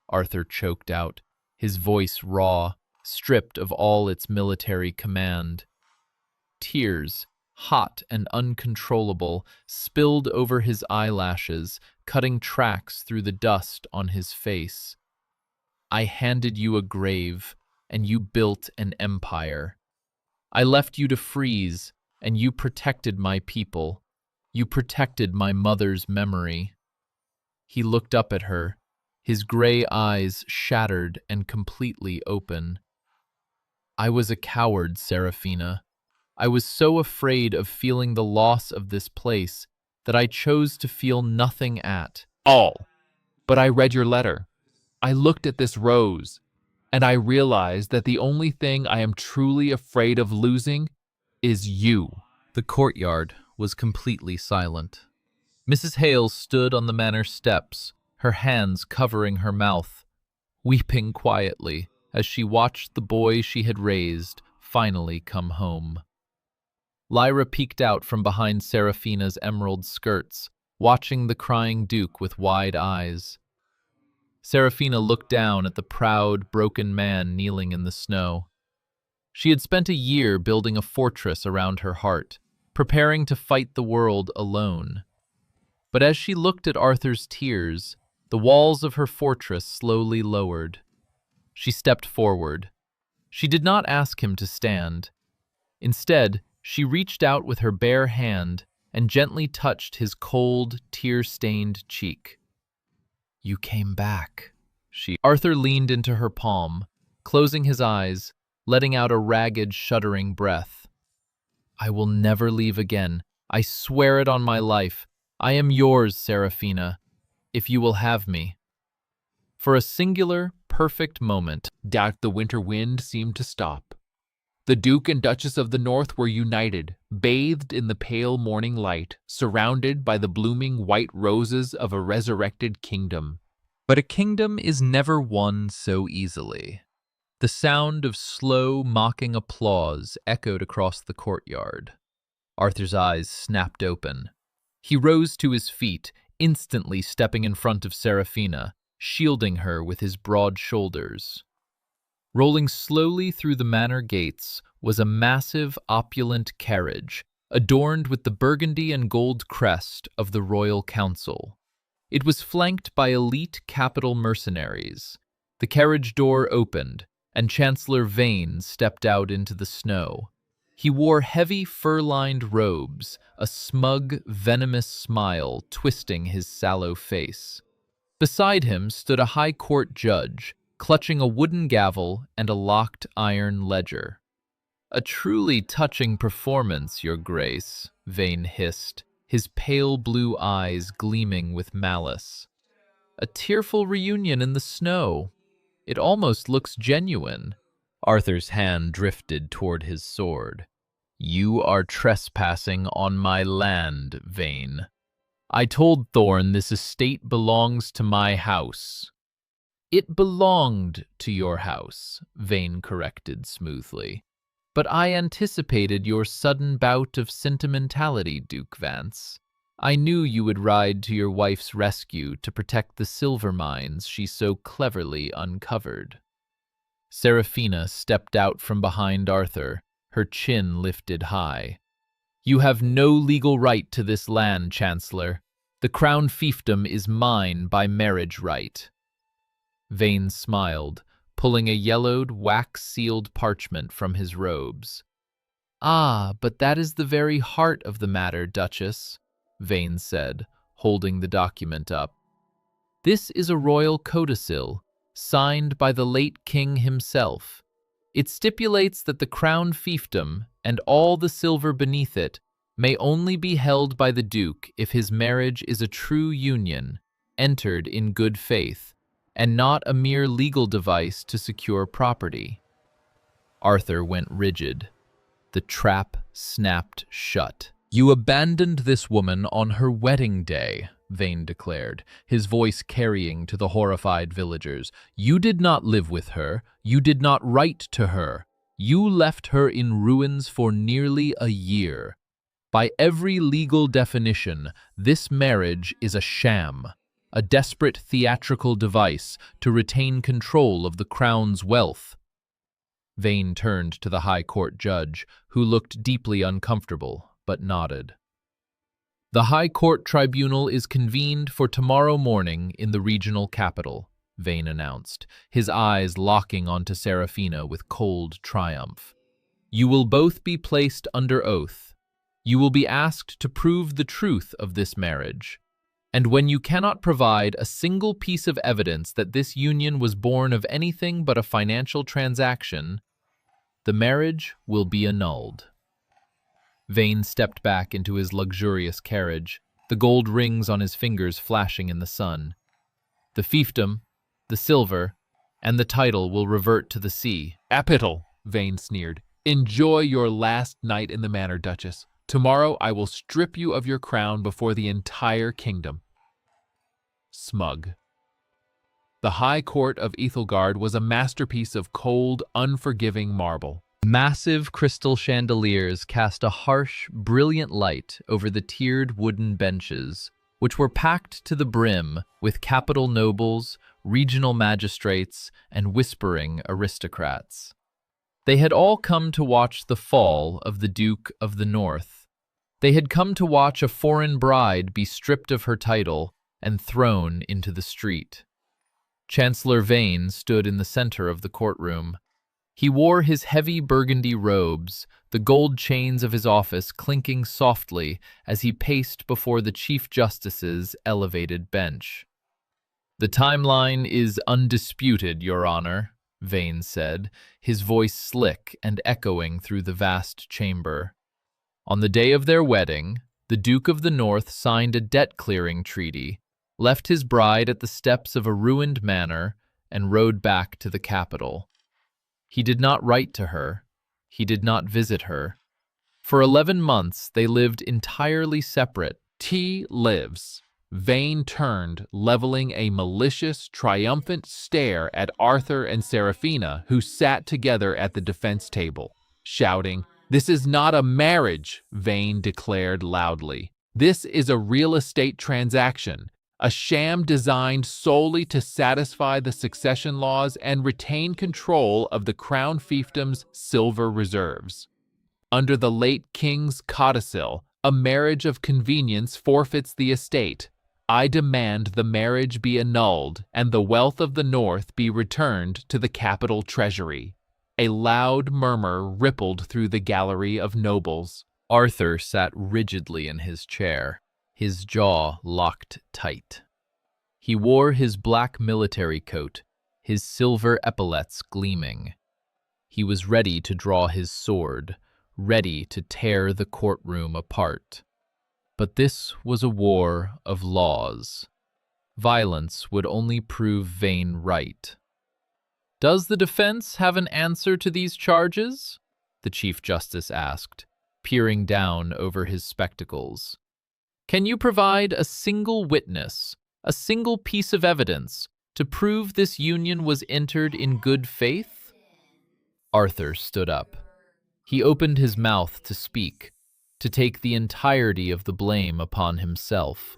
Arthur choked out, his voice raw, stripped of all its military command. Tears, hot and uncontrollable, spilled over his eyelashes, cutting tracks through the dust on his face. "I handed you a grave, and you built an empire. I left you to freeze, and you protected my people. You protected my mother's memory." He looked up at her, his gray eyes shattered and completely open. "I was a coward, Seraphina. I was so afraid of feeling the loss of this place that I chose to feel nothing at all. But I read your letter. I looked at this rose, and I realized that the only thing I am truly afraid of losing is you. The courtyard was completely silent. Mrs. Hale stood on the manor steps, her hands covering her mouth, weeping quietly as she watched the boy she had raised finally come home. Lyra peeked out from behind Seraphina's emerald skirts, watching the crying Duke with wide eyes. Seraphina looked down at the proud, broken man kneeling in the snow. She had spent a year building a fortress around her heart, preparing to fight the world alone. But as she looked at Arthur's tears, the walls of her fortress slowly lowered. She stepped forward. She did not ask him to stand. Instead, she reached out with her bare hand and gently touched his cold, tear-stained cheek. "You came back," Arthur leaned into her palm, closing his eyes, letting out a ragged, shuddering breath. "I will never leave again. I swear it on my life. I am yours, Seraphina, if you will have me." For a singular, perfect moment, The winter wind seemed to stop. The Duke and Duchess of the North were united, bathed in the pale morning light, surrounded by the blooming white roses of a resurrected kingdom. But a kingdom is never won so easily. The sound of slow, mocking applause echoed across the courtyard. Arthur's eyes snapped open. He rose to his feet, instantly stepping in front of Seraphina, shielding her with his broad shoulders. Rolling slowly through the manor gates was a massive, opulent carriage, adorned with the burgundy and gold crest of the Royal Council. It was flanked by elite capital mercenaries. The carriage door opened, and Chancellor Vane stepped out into the snow. He wore heavy fur-lined robes, a smug, venomous smile twisting his sallow face. Beside him stood a high court judge, clutching a wooden gavel and a locked iron ledger. "A truly touching performance, Your Grace," Vane hissed, his pale blue eyes gleaming with malice. "A tearful reunion in the snow. It almost looks genuine." Arthur's hand drifted toward his sword. "You are trespassing on my land, Vane. I told Thorn this estate belongs to my house." "It belonged to your house," Vane corrected smoothly. "But I anticipated your sudden bout of sentimentality, Duke Vance. I knew you would ride to your wife's rescue to protect the silver mines she so cleverly uncovered." Seraphina stepped out from behind Arthur, her chin lifted high. "You have no legal right to this land, Chancellor. The crown fiefdom is mine by marriage right." Vane smiled, pulling a yellowed, wax-sealed parchment from his robes. "Ah, but that is the very heart of the matter, Duchess," Vane said, holding the document up. "This is a royal codicil, signed by the late king himself. It stipulates that the crown fiefdom, and all the silver beneath it, may only be held by the Duke if his marriage is a true union, entered in good faith, and not a mere legal device to secure property." Arthur went rigid. The trap snapped shut. "You abandoned this woman on her wedding day," Vane declared, his voice carrying to the horrified villagers. "You did not live with her. You did not write to her. You left her in ruins for nearly a year. By every legal definition, this marriage is a sham, a desperate theatrical device to retain control of the crown's wealth." Vane turned to the High Court judge, who looked deeply uncomfortable, but nodded. "The High Court Tribunal is convened for tomorrow morning in the regional capital," Vane announced, his eyes locking onto Seraphina with cold triumph. "You will both be placed under oath. You will be asked to prove the truth of this marriage. And when you cannot provide a single piece of evidence that this union was born of anything but a financial transaction, the marriage will be annulled." Vane stepped back into his luxurious carriage, the gold rings on his fingers flashing in the sun. "The fiefdom," The silver and the title will revert to the sea. Capital, Vane sneered. Enjoy your last night in the manor, Duchess. Tomorrow I will strip you of your crown before the entire kingdom. Smug. The High Court of Ethelgard was a masterpiece of cold, unforgiving marble. Massive crystal chandeliers cast a harsh, brilliant light over the tiered wooden benches, which were packed to the brim with capital nobles, regional magistrates, and whispering aristocrats. They had all come to watch the fall of the Duke of the North. They had come to watch a foreign bride be stripped of her title and thrown into the street. Chancellor Vane stood in the center of the courtroom. He wore his heavy burgundy robes, the gold chains of his office clinking softly as he paced before the Chief Justice's elevated bench. "The timeline is undisputed, Your Honor," Vane said, his voice slick and echoing through the vast chamber. On the day of their wedding, the Duke of the North signed a debt-clearing treaty, left his bride at the steps of a ruined manor, and rode back to the capital. He did not write to her. He did not visit her. For 11 months, they lived entirely separate. T lives. Vane turned, leveling a malicious, triumphant stare at Arthur and Seraphina, who sat together at the defense table, shouting, "This is not a marriage," Vane declared loudly. "This is a real estate transaction, a sham designed solely to satisfy the succession laws and retain control of the Crown Fiefdom's silver reserves. Under the late king's codicil, a marriage of convenience forfeits the estate. I demand the marriage be annulled and the wealth of the North be returned to the capital treasury." A loud murmur rippled through the gallery of nobles. Arthur sat rigidly in his chair, his jaw locked tight. He wore his black military coat, his silver epaulets gleaming. He was ready to draw his sword, ready to tear the courtroom apart. But this was a war of laws. Violence would only prove Vane right. "Does the defense have an answer to these charges?" the Chief Justice asked, peering down over his spectacles. "Can you provide a single witness, a single piece of evidence, to prove this union was entered in good faith?" Arthur stood up. He opened his mouth to speak, to take the entirety of the blame upon himself.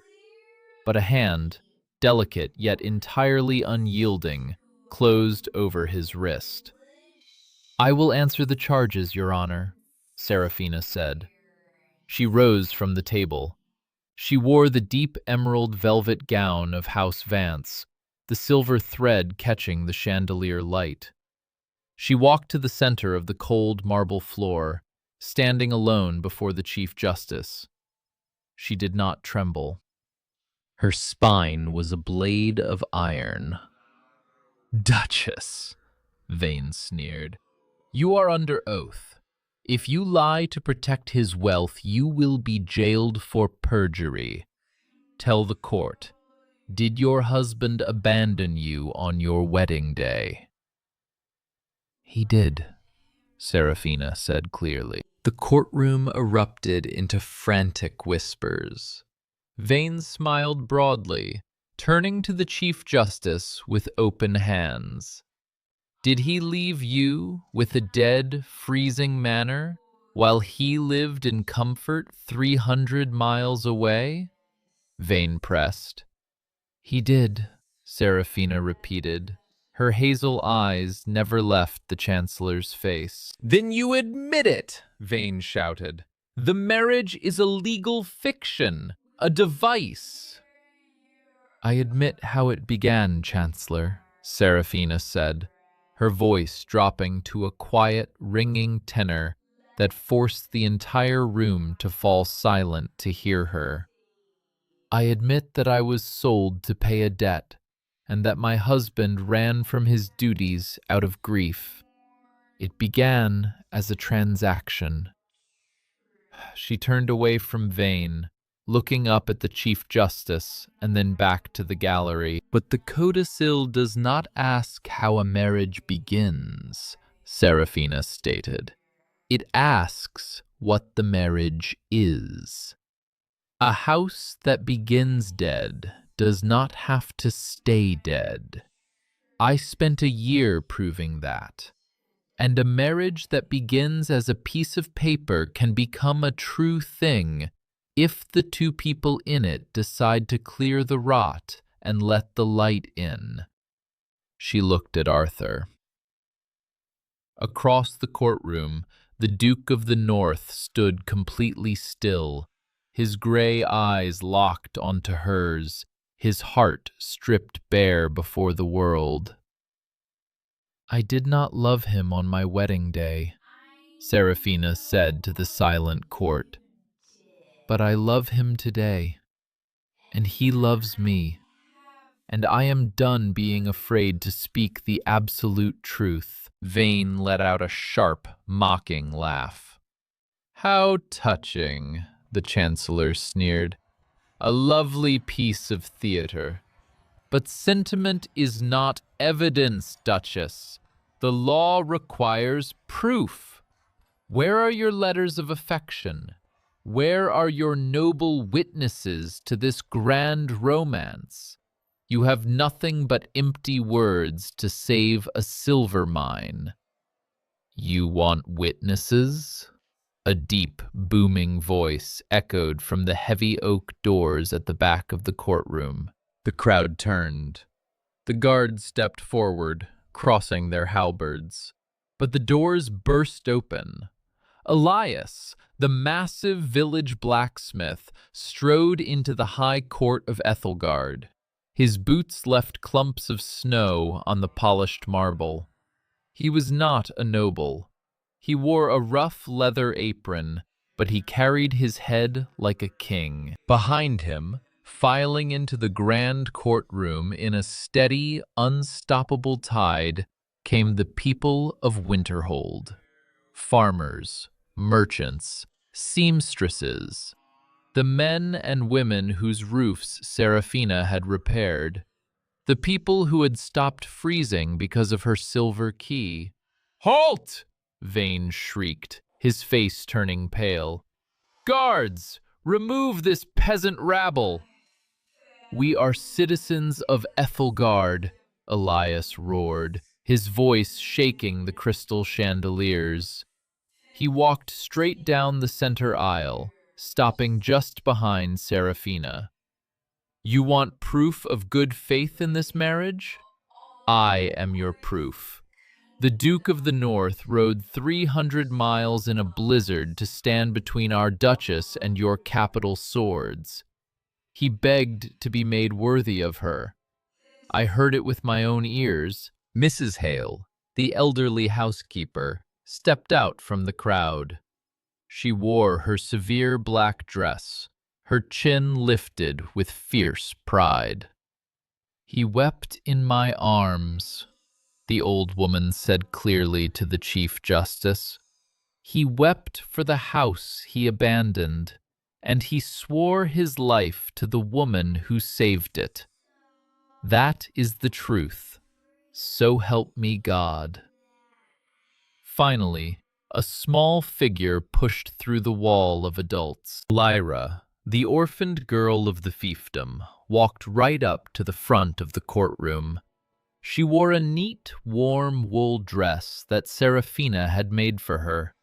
But a hand, delicate yet entirely unyielding, closed over his wrist. "I will answer the charges, Your Honor," Seraphina said. She rose from the table. She wore the deep emerald velvet gown of House Vance, the silver thread catching the chandelier light. She walked to the center of the cold marble floor, standing alone before the Chief Justice. She did not tremble. Her spine was a blade of iron. "Duchess," Vane sneered, "you are under oath. If you lie to protect his wealth, you will be jailed for perjury. Tell the court, did your husband abandon you on your wedding day?" "He did," Seraphina said clearly. The courtroom erupted into frantic whispers. Vane smiled broadly, turning to the Chief Justice with open hands. "Did he leave you with a dead, freezing manor, while he lived in comfort 300 miles away?" Vane pressed. "He did," Seraphina repeated. Her hazel eyes never left the Chancellor's face. "Then you admit it!" Vane shouted. "The marriage is a legal fiction, a device." "I admit how it began, Chancellor," Seraphina said, her voice dropping to a quiet, ringing tenor that forced the entire room to fall silent to hear her. "I admit that I was sold to pay a debt, and that my husband ran from his duties out of grief. It began as a transaction." She turned away from Vane, looking up at the Chief Justice and then back to the gallery. But the codicil does not ask how a marriage begins, Serafina stated. It asks what the marriage is. A house that begins dead does not have to stay dead. I spent a year proving that. And a marriage that begins as a piece of paper can become a true thing if the two people in it decide to clear the rot and let the light in. She looked at Arthur. Across the courtroom, the Duke of the North stood completely still, his gray eyes locked onto hers, his heart stripped bare before the world. I did not love him on my wedding day, Serafina said to the silent court. But I love him today, and he loves me, and I am done being afraid to speak the absolute truth. Vane let out a sharp, mocking laugh. How touching, the Chancellor sneered. A lovely piece of theater. But sentiment is not evidence, Duchess. The law requires proof. Where are your letters of affection? Where are your noble witnesses to this grand romance? You have nothing but empty words to save a silver mine. You want witnesses? A deep, booming voice echoed from the heavy oak doors at the back of the courtroom. The crowd turned. The guards stepped forward, crossing their halberds. But the doors burst open. Elias, the massive village blacksmith, strode into the high court of Ethelgard. His boots left clumps of snow on the polished marble. He was not a noble. He wore a rough leather apron, but he carried his head like a king. Behind him, filing into the grand courtroom in a steady, unstoppable tide, came the people of Winterhold. Farmers, merchants, seamstresses, the men and women whose roofs Serafina had repaired, the people who had stopped freezing because of her silver key. "Halt!" Vane shrieked, his face turning pale. "Guards, remove this peasant rabble!" "We are citizens of Ethelgard," Elias roared, his voice shaking the crystal chandeliers. He walked straight down the center aisle, stopping just behind Serafina. "You want proof of good faith in this marriage? I am your proof." The Duke of the North rode 300 miles in a blizzard to stand between our Duchess and your capital swords. He begged to be made worthy of her. I heard it with my own ears. Mrs. Hale, the elderly housekeeper, stepped out from the crowd. She wore her severe black dress, her chin lifted with fierce pride. "He wept in my arms," the old woman said clearly to the Chief Justice. "He wept for the house he abandoned, and he swore his life to the woman who saved it. That is the truth. So help me God." Finally, a small figure pushed through the wall of adults. Lyra, the orphaned girl of the fiefdom, walked right up to the front of the courtroom. She wore a neat, warm wool dress that Serafina had made for her.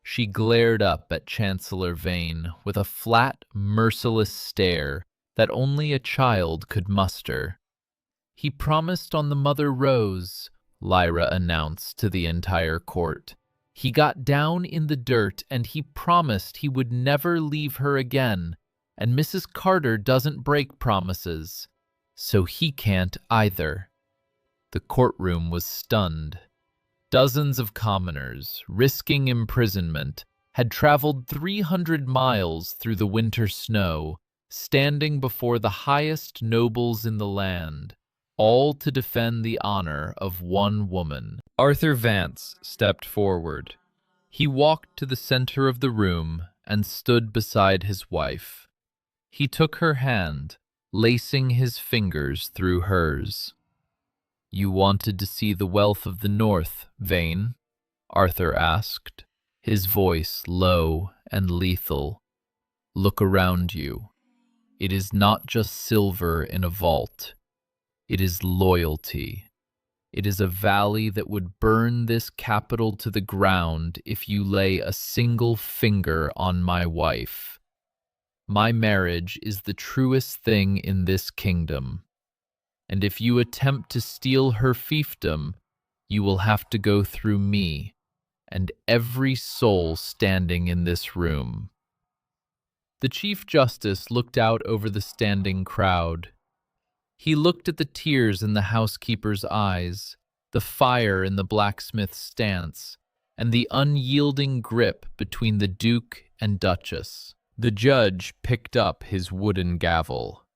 She glared up at Chancellor Vane with a flat, merciless stare that only a child could muster. "He promised on the Mother Rose," Lyra announced to the entire court. "He got down in the dirt and he promised he would never leave her again, and Mrs. Carter doesn't break promises, so he can't either." The courtroom was stunned. Dozens of commoners, risking imprisonment, had traveled 300 miles through the winter snow, standing before the highest nobles in the land, all to defend the honor of one woman. Arthur Vance stepped forward. He walked to the center of the room and stood beside his wife. He took her hand, lacing his fingers through hers. "You wanted to see the wealth of the North, Vane?" Arthur asked, his voice low and lethal. "Look around you. It is not just silver in a vault. It is loyalty. It is a valley that would burn this capital to the ground if you lay a single finger on my wife. My marriage is the truest thing in this kingdom, and if you attempt to steal her fiefdom, you will have to go through me and every soul standing in this room." The Chief Justice looked out over the standing crowd. He looked at the tears in the housekeeper's eyes, the fire in the blacksmith's stance, and the unyielding grip between the Duke and Duchess. The judge picked up his wooden gavel.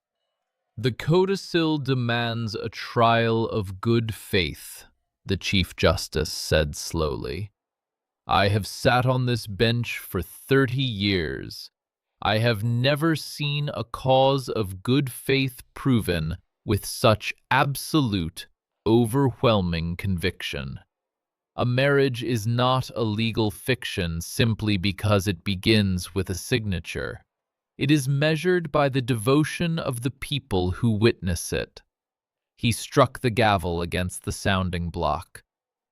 "The codicil demands a trial of good faith," the Chief Justice said slowly. "I have sat on this bench for 30 years. I have never seen a cause of good faith proven with such absolute, overwhelming conviction. A marriage is not a legal fiction simply because it begins with a signature. It is measured by the devotion of the people who witness it." He struck the gavel against the sounding block.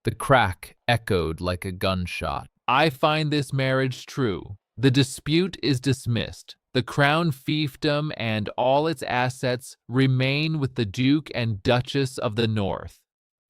The crack echoed like a gunshot. "I find this marriage true. The dispute is dismissed. The crown fiefdom and all its assets remain with the Duke and Duchess of the North."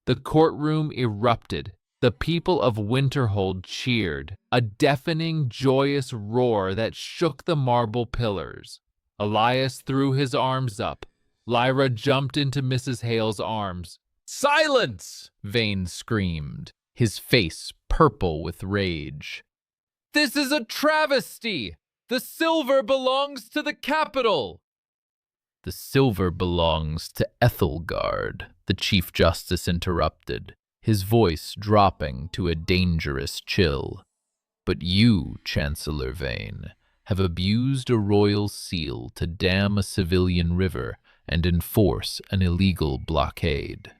The courtroom erupted. The people of Winterhold cheered, a deafening, joyous roar that shook the marble pillars. Elias threw his arms up. Lyra jumped into Mrs. Hale's arms. "Silence!" Vane screamed, his face purple with rage. "This is a travesty! The silver belongs to the capital!" "The silver belongs to Ethelgard," the Chief Justice interrupted, his voice dropping to a dangerous chill. "But you, Chancellor Vane, have abused a royal seal to dam a civilian river and enforce an illegal blockade.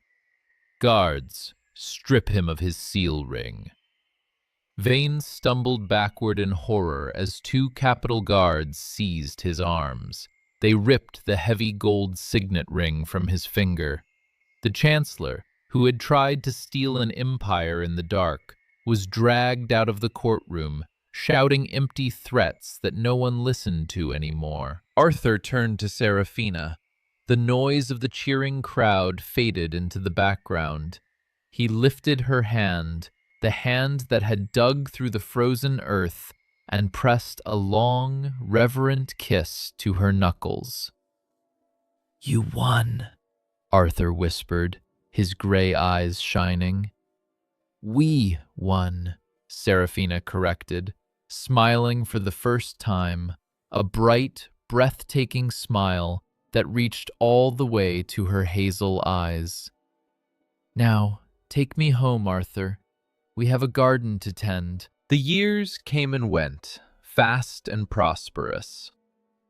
Guards, strip him of his seal ring." Vane stumbled backward in horror as 2 Capitol guards seized his arms. They ripped the heavy gold signet ring from his finger. The Chancellor, who had tried to steal an empire in the dark, was dragged out of the courtroom, shouting empty threats that no one listened to anymore. Arthur turned to Seraphina. The noise of the cheering crowd faded into the background. He lifted her hand, the hand that had dug through the frozen earth, and pressed a long, reverent kiss to her knuckles. "You won," Arthur whispered, his gray eyes shining. "We won," Seraphina corrected, smiling for the first time, a bright, breathtaking smile that reached all the way to her hazel eyes. "Now, take me home, Arthur. We have a garden to tend." The years came and went, fast and prosperous.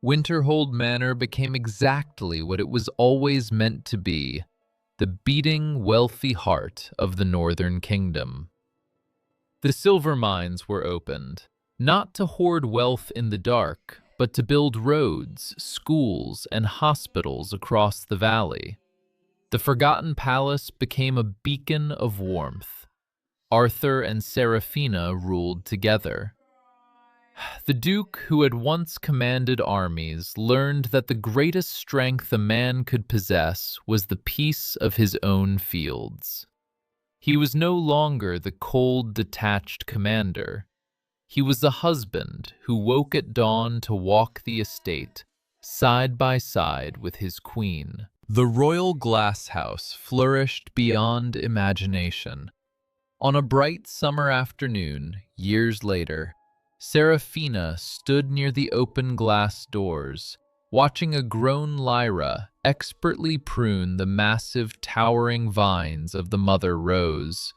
Winterhold Manor became exactly what it was always meant to be, the beating, wealthy heart of the Northern Kingdom. The silver mines were opened, not to hoard wealth in the dark, but to build roads, schools, and hospitals across the valley. The Forgotten Palace became a beacon of warmth. Arthur and Seraphina ruled together. The Duke, who had once commanded armies, learned that the greatest strength a man could possess was the peace of his own fields. He was no longer the cold, detached commander. He was the husband who woke at dawn to walk the estate, side by side with his queen. The royal glass house flourished beyond imagination. On a bright summer afternoon, years later, Seraphina stood near the open glass doors, watching a grown Lyra expertly prune the massive, towering vines of the mother rose.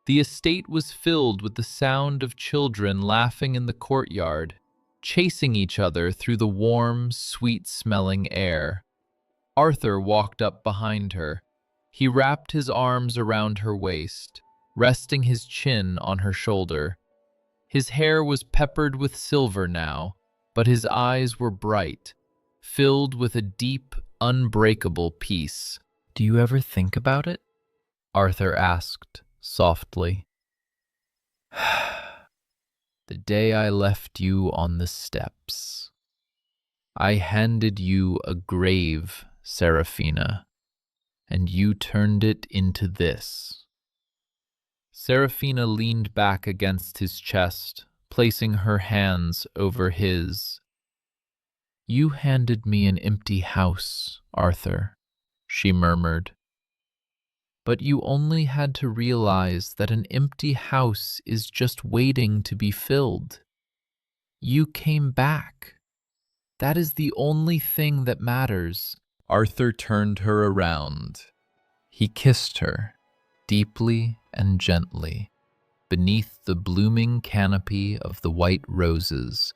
The estate was filled with the sound of children laughing in the courtyard, chasing each other through the warm, sweet-smelling air. Arthur walked up behind her. He wrapped his arms around her waist, resting his chin on her shoulder. His hair was peppered with silver now, but his eyes were bright, filled with a deep, unbreakable peace. "Do you ever think about it?" Arthur asked softly. "The day I left you on the steps. I handed you a grave, Seraphina, and you turned it into this." Seraphina leaned back against his chest, placing her hands over his. "You handed me an empty house, Arthur," she murmured. "But you only had to realize that an empty house is just waiting to be filled. You came back. That is the only thing that matters." Arthur turned her around. He kissed her, deeply and gently, beneath the blooming canopy of the white roses,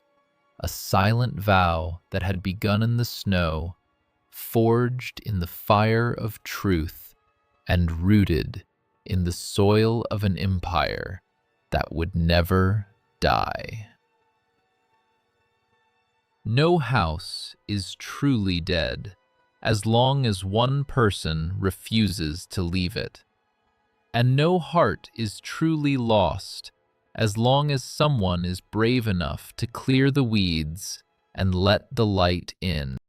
a silent vow that had begun in the snow, forged in the fire of truth, and rooted in the soil of an empire that would never die. No house is truly dead as long as one person refuses to leave it. And no heart is truly lost as long as someone is brave enough to clear the weeds and let the light in.